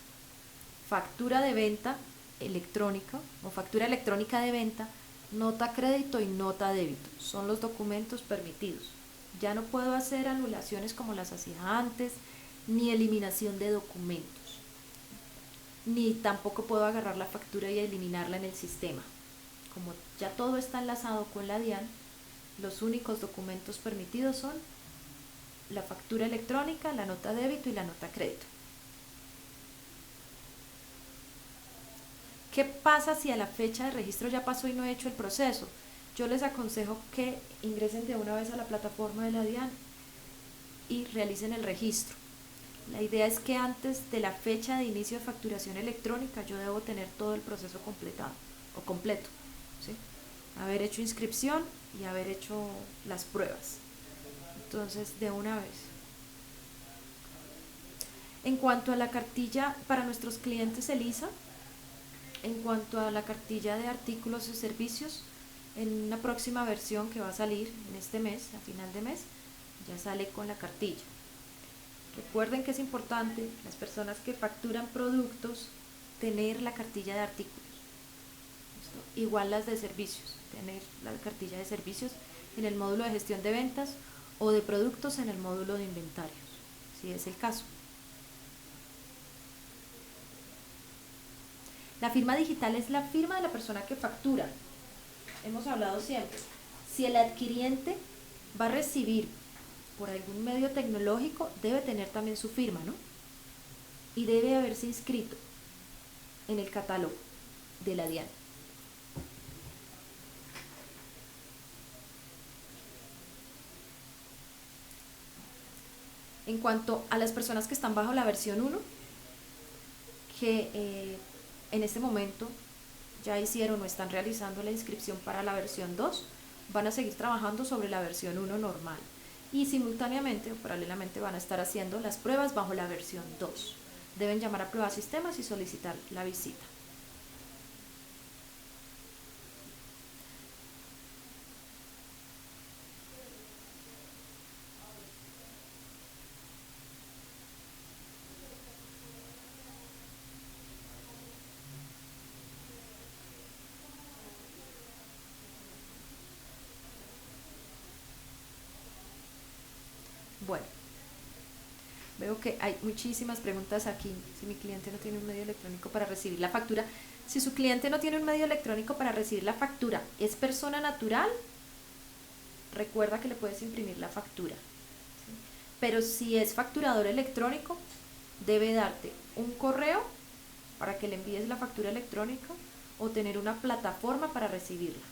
factura de venta electrónica o factura electrónica de venta, nota crédito y nota débito. Son los documentos permitidos. Ya no puedo hacer anulaciones como las hacía antes, ni eliminación de documentos. Ni tampoco puedo agarrar la factura y eliminarla en el sistema. Como ya todo está enlazado con la DIAN, los únicos documentos permitidos son la factura electrónica, la nota débito y la nota crédito. ¿Qué pasa si a la fecha de registro ya pasó y no he hecho el proceso? Yo les aconsejo que ingresen de una vez a la plataforma de la DIAN y realicen el registro. La idea es que antes de la fecha de inicio de facturación electrónica yo debo tener todo el proceso completado o completo, ¿sí? Haber hecho inscripción y haber hecho las pruebas. Entonces, de una vez. En cuanto a la cartilla para nuestros clientes ELISA, en cuanto a la cartilla de artículos y servicios, en una próxima versión que va a salir en este mes, a final de mes, ya sale con la cartilla. Recuerden que es importante, las personas que facturan productos, tener la cartilla de artículos. ¿Listo? Igual las de servicios, tener la cartilla de servicios en el módulo de gestión de ventas o de productos en el módulo de inventarios, si es el caso. La firma digital es la firma de la persona que factura. Hemos hablado siempre. Si el adquiriente va a recibir por algún medio tecnológico, debe tener también su firma, ¿no? Y debe haberse inscrito en el catálogo de la DIAN. En cuanto a las personas que están bajo la versión 1, que en este momento ya hicieron o están realizando la inscripción para la versión 2, van a seguir trabajando sobre la versión 1 normal y simultáneamente o paralelamente van a estar haciendo las pruebas bajo la versión 2. Deben llamar a Prueba Sistemas y solicitar la visita. Bueno, veo que hay muchísimas preguntas aquí. Si mi cliente no tiene un medio electrónico para recibir la factura, si su cliente no tiene un medio electrónico para recibir la factura, ¿es persona natural? Recuerda que le puedes imprimir la factura. ¿Sí? Pero si es facturador electrónico, debe darte un correo para que le envíes la factura electrónica o tener una plataforma para recibirla.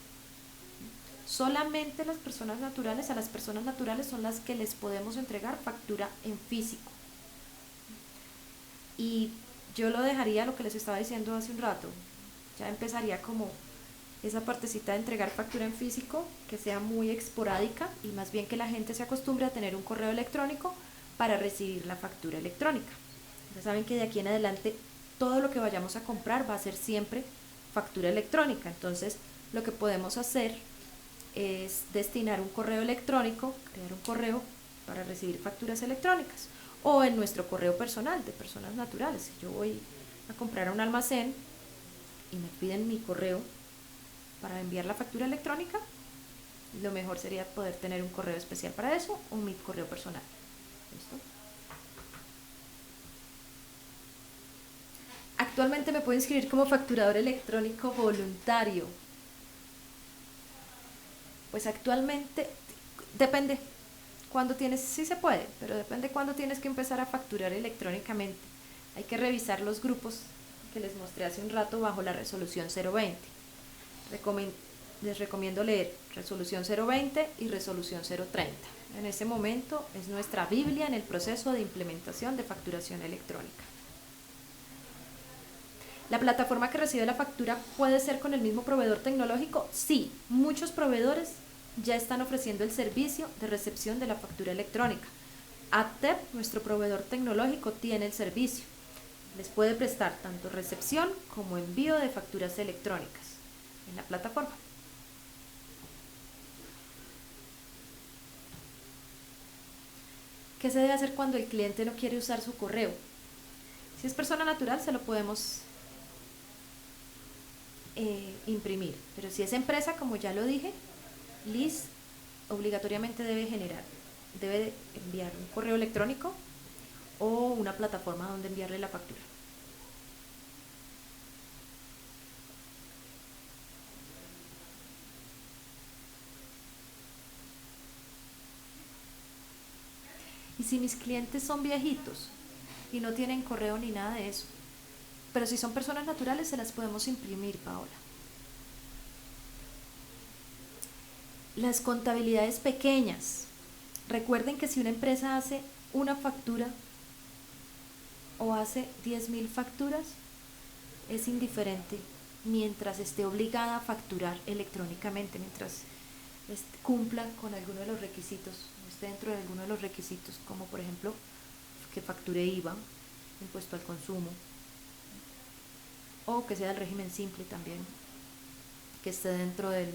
Solamente las personas naturales, a las personas naturales son las que les podemos entregar factura en físico. Y yo lo dejaría, lo que les estaba diciendo hace un rato, ya empezaría como esa partecita de entregar factura en físico, que sea muy esporádica y más bien que la gente se acostumbre a tener un correo electrónico para recibir la factura electrónica. Ya saben que de aquí en adelante todo lo que vayamos a comprar va a ser siempre factura electrónica. Entonces lo que podemos hacer es destinar un correo electrónico, crear un correo para recibir facturas electrónicas o en nuestro correo personal de personas naturales. Si yo voy a comprar a un almacén y me piden mi correo para enviar la factura electrónica, lo mejor sería poder tener un correo especial para eso o mi correo personal. ¿Listo? Actualmente me puedo inscribir como facturador electrónico voluntario. Pues actualmente depende cuándo tienes, sí se puede, pero depende cuándo tienes que empezar a facturar electrónicamente. Hay que revisar los grupos que les mostré hace un rato bajo la resolución 020. Les recomiendo leer resolución 020 y resolución 030. En ese momento es nuestra Biblia en el proceso de implementación de facturación electrónica. ¿La plataforma que recibe la factura puede ser con el mismo proveedor tecnológico? Sí, muchos proveedores ya están ofreciendo el servicio de recepción de la factura electrónica. ATEP, nuestro proveedor tecnológico, tiene el servicio. Les puede prestar tanto recepción como envío de facturas electrónicas. en la plataforma. ¿Qué se debe hacer cuando el cliente no quiere usar su correo? Si es persona natural, se lo podemos imprimir, pero si es empresa, como ya lo dije, Liz obligatoriamente debe enviar un correo electrónico o una plataforma donde enviarle la factura. Y si mis clientes son viejitos y no tienen correo ni nada de eso, pero si son personas naturales, se las podemos imprimir, Paola. Las contabilidades pequeñas. Recuerden que si una empresa hace una factura o hace 10.000 facturas, es indiferente mientras esté obligada a facturar electrónicamente, mientras cumpla con alguno de los requisitos, esté dentro de alguno de los requisitos, como por ejemplo que facture IVA, impuesto al consumo, o que sea del régimen simple también, que esté dentro de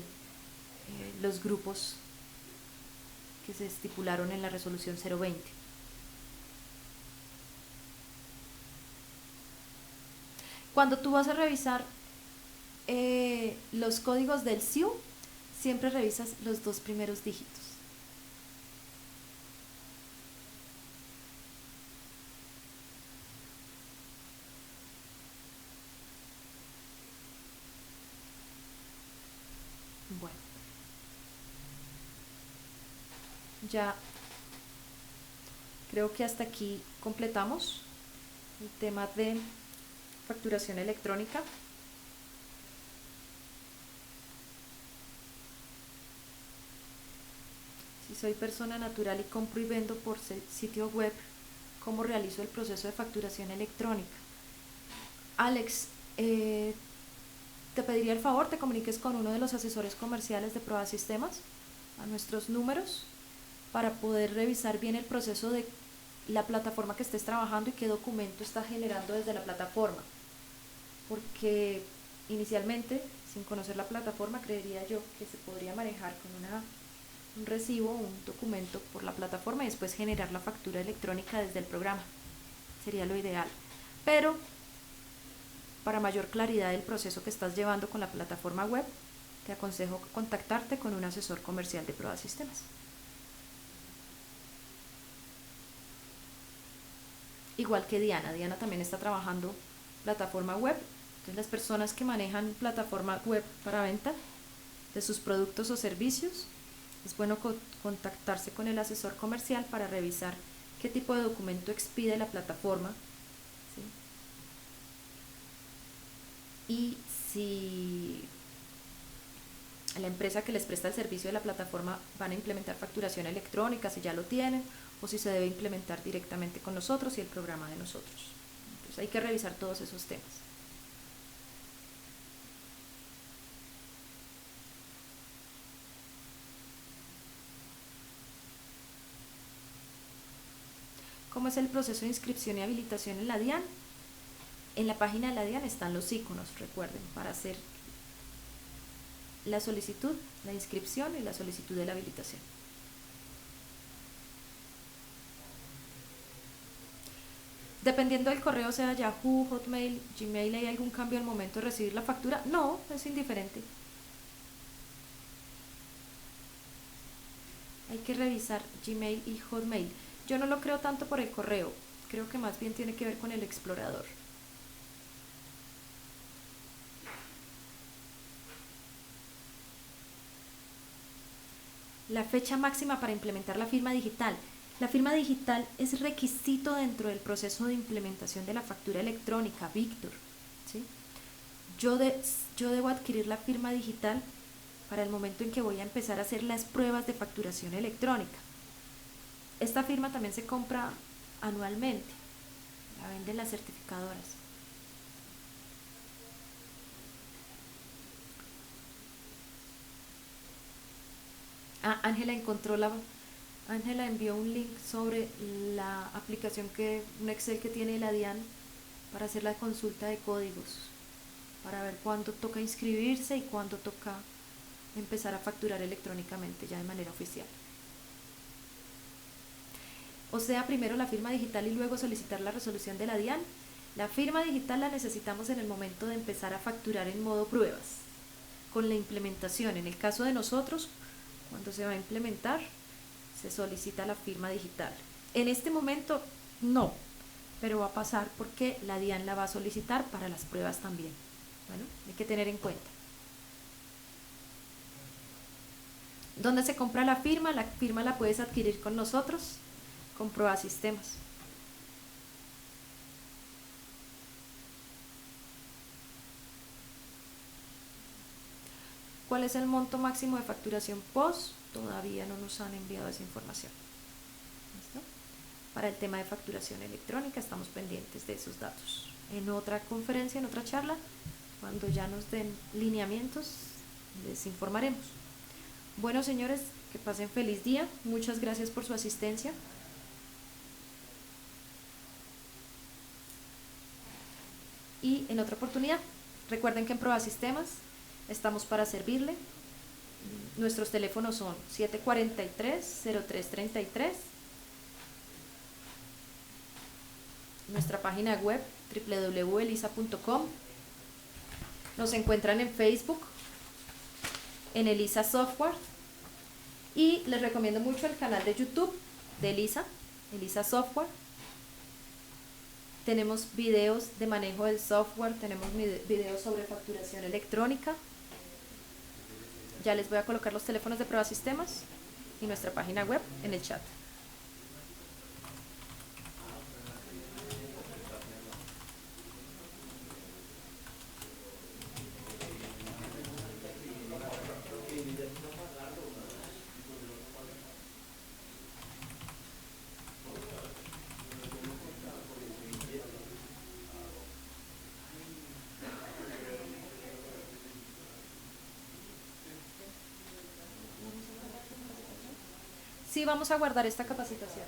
los grupos que se estipularon en la resolución 020. Cuando tú vas a revisar los códigos del SIU, siempre revisas los 2 primeros dígitos. Bueno, ya creo que hasta aquí completamos el tema de facturación electrónica. Si soy persona natural y compro y vendo por sitio web, ¿cómo realizo el proceso de facturación electrónica? Alex, te pediría el favor, te comuniques con uno de los asesores comerciales de Proa Sistemas a nuestros números para poder revisar bien el proceso de la plataforma que estés trabajando y qué documento está generando desde la plataforma. Porque inicialmente, sin conocer la plataforma, creería yo que se podría manejar con un recibo, un documento por la plataforma y después generar la factura electrónica desde el programa. Sería lo ideal. Pero para mayor claridad del proceso que estás llevando con la plataforma web, te aconsejo contactarte con un asesor comercial de Proa Sistemas. Igual que Diana también está trabajando plataforma web. Entonces las personas que manejan plataforma web para venta de sus productos o servicios, es bueno contactarse con el asesor comercial para revisar qué tipo de documento expide la plataforma, ¿sí? Y si la empresa que les presta el servicio de la plataforma van a implementar facturación electrónica, si ya lo tienen, o si se debe implementar directamente con nosotros y el programa de nosotros. Entonces hay que revisar todos esos temas. ¿Cómo es el proceso de inscripción y habilitación en la DIAN? En la página de la DIAN están los iconos, recuerden, para hacer la solicitud, la inscripción y la solicitud de la habilitación. Dependiendo del correo, sea Yahoo, Hotmail, Gmail, ¿hay algún cambio al momento de recibir la factura? No, es indiferente. Hay que revisar Gmail y Hotmail. Yo no lo creo tanto por el correo, creo que más bien tiene que ver con el explorador. La fecha máxima para implementar la firma digital. La firma digital es requisito dentro del proceso de implementación de la factura electrónica, Víctor, ¿sí? Yo debo adquirir la firma digital para el momento en que voy a empezar a hacer las pruebas de facturación electrónica. Esta firma también se compra anualmente, la venden las certificadoras. Ángela envió un link sobre la aplicación un Excel que tiene la DIAN para hacer la consulta de códigos. para ver cuándo toca inscribirse y cuándo toca empezar a facturar electrónicamente ya de manera oficial. O sea, primero la firma digital y luego solicitar la resolución de la DIAN. La firma digital la necesitamos en el momento de empezar a facturar en modo pruebas, con la implementación. En el caso de nosotros, cuando se va a implementar, se solicita la firma digital. En este momento, no, pero va a pasar porque la DIAN la va a solicitar para las pruebas también. Bueno, hay que tener en cuenta. ¿Dónde se compra la firma? La firma la puedes adquirir con nosotros, con Proa Sistemas. ¿Cuál es el monto máximo de facturación post? Todavía no nos han enviado esa información. ¿Listo? Para el tema de facturación electrónica estamos pendientes de esos datos. En otra conferencia, en otra charla, cuando ya nos den lineamientos, les informaremos. Bueno, señores, que pasen feliz día. Muchas gracias por su asistencia. Y en otra oportunidad, recuerden que en Proa Sistemas estamos para servirle. Nuestros teléfonos son 743-0333, nuestra página web www.elisa.com. Nos encuentran en Facebook, en Elisa Software, y les recomiendo mucho el canal de YouTube de Elisa Software. Tenemos videos de manejo del software, tenemos videos sobre facturación electrónica. Ya les voy a colocar los teléfonos de Proa Sistemas y nuestra página web en el chat. Sí, vamos a guardar esta capacitación.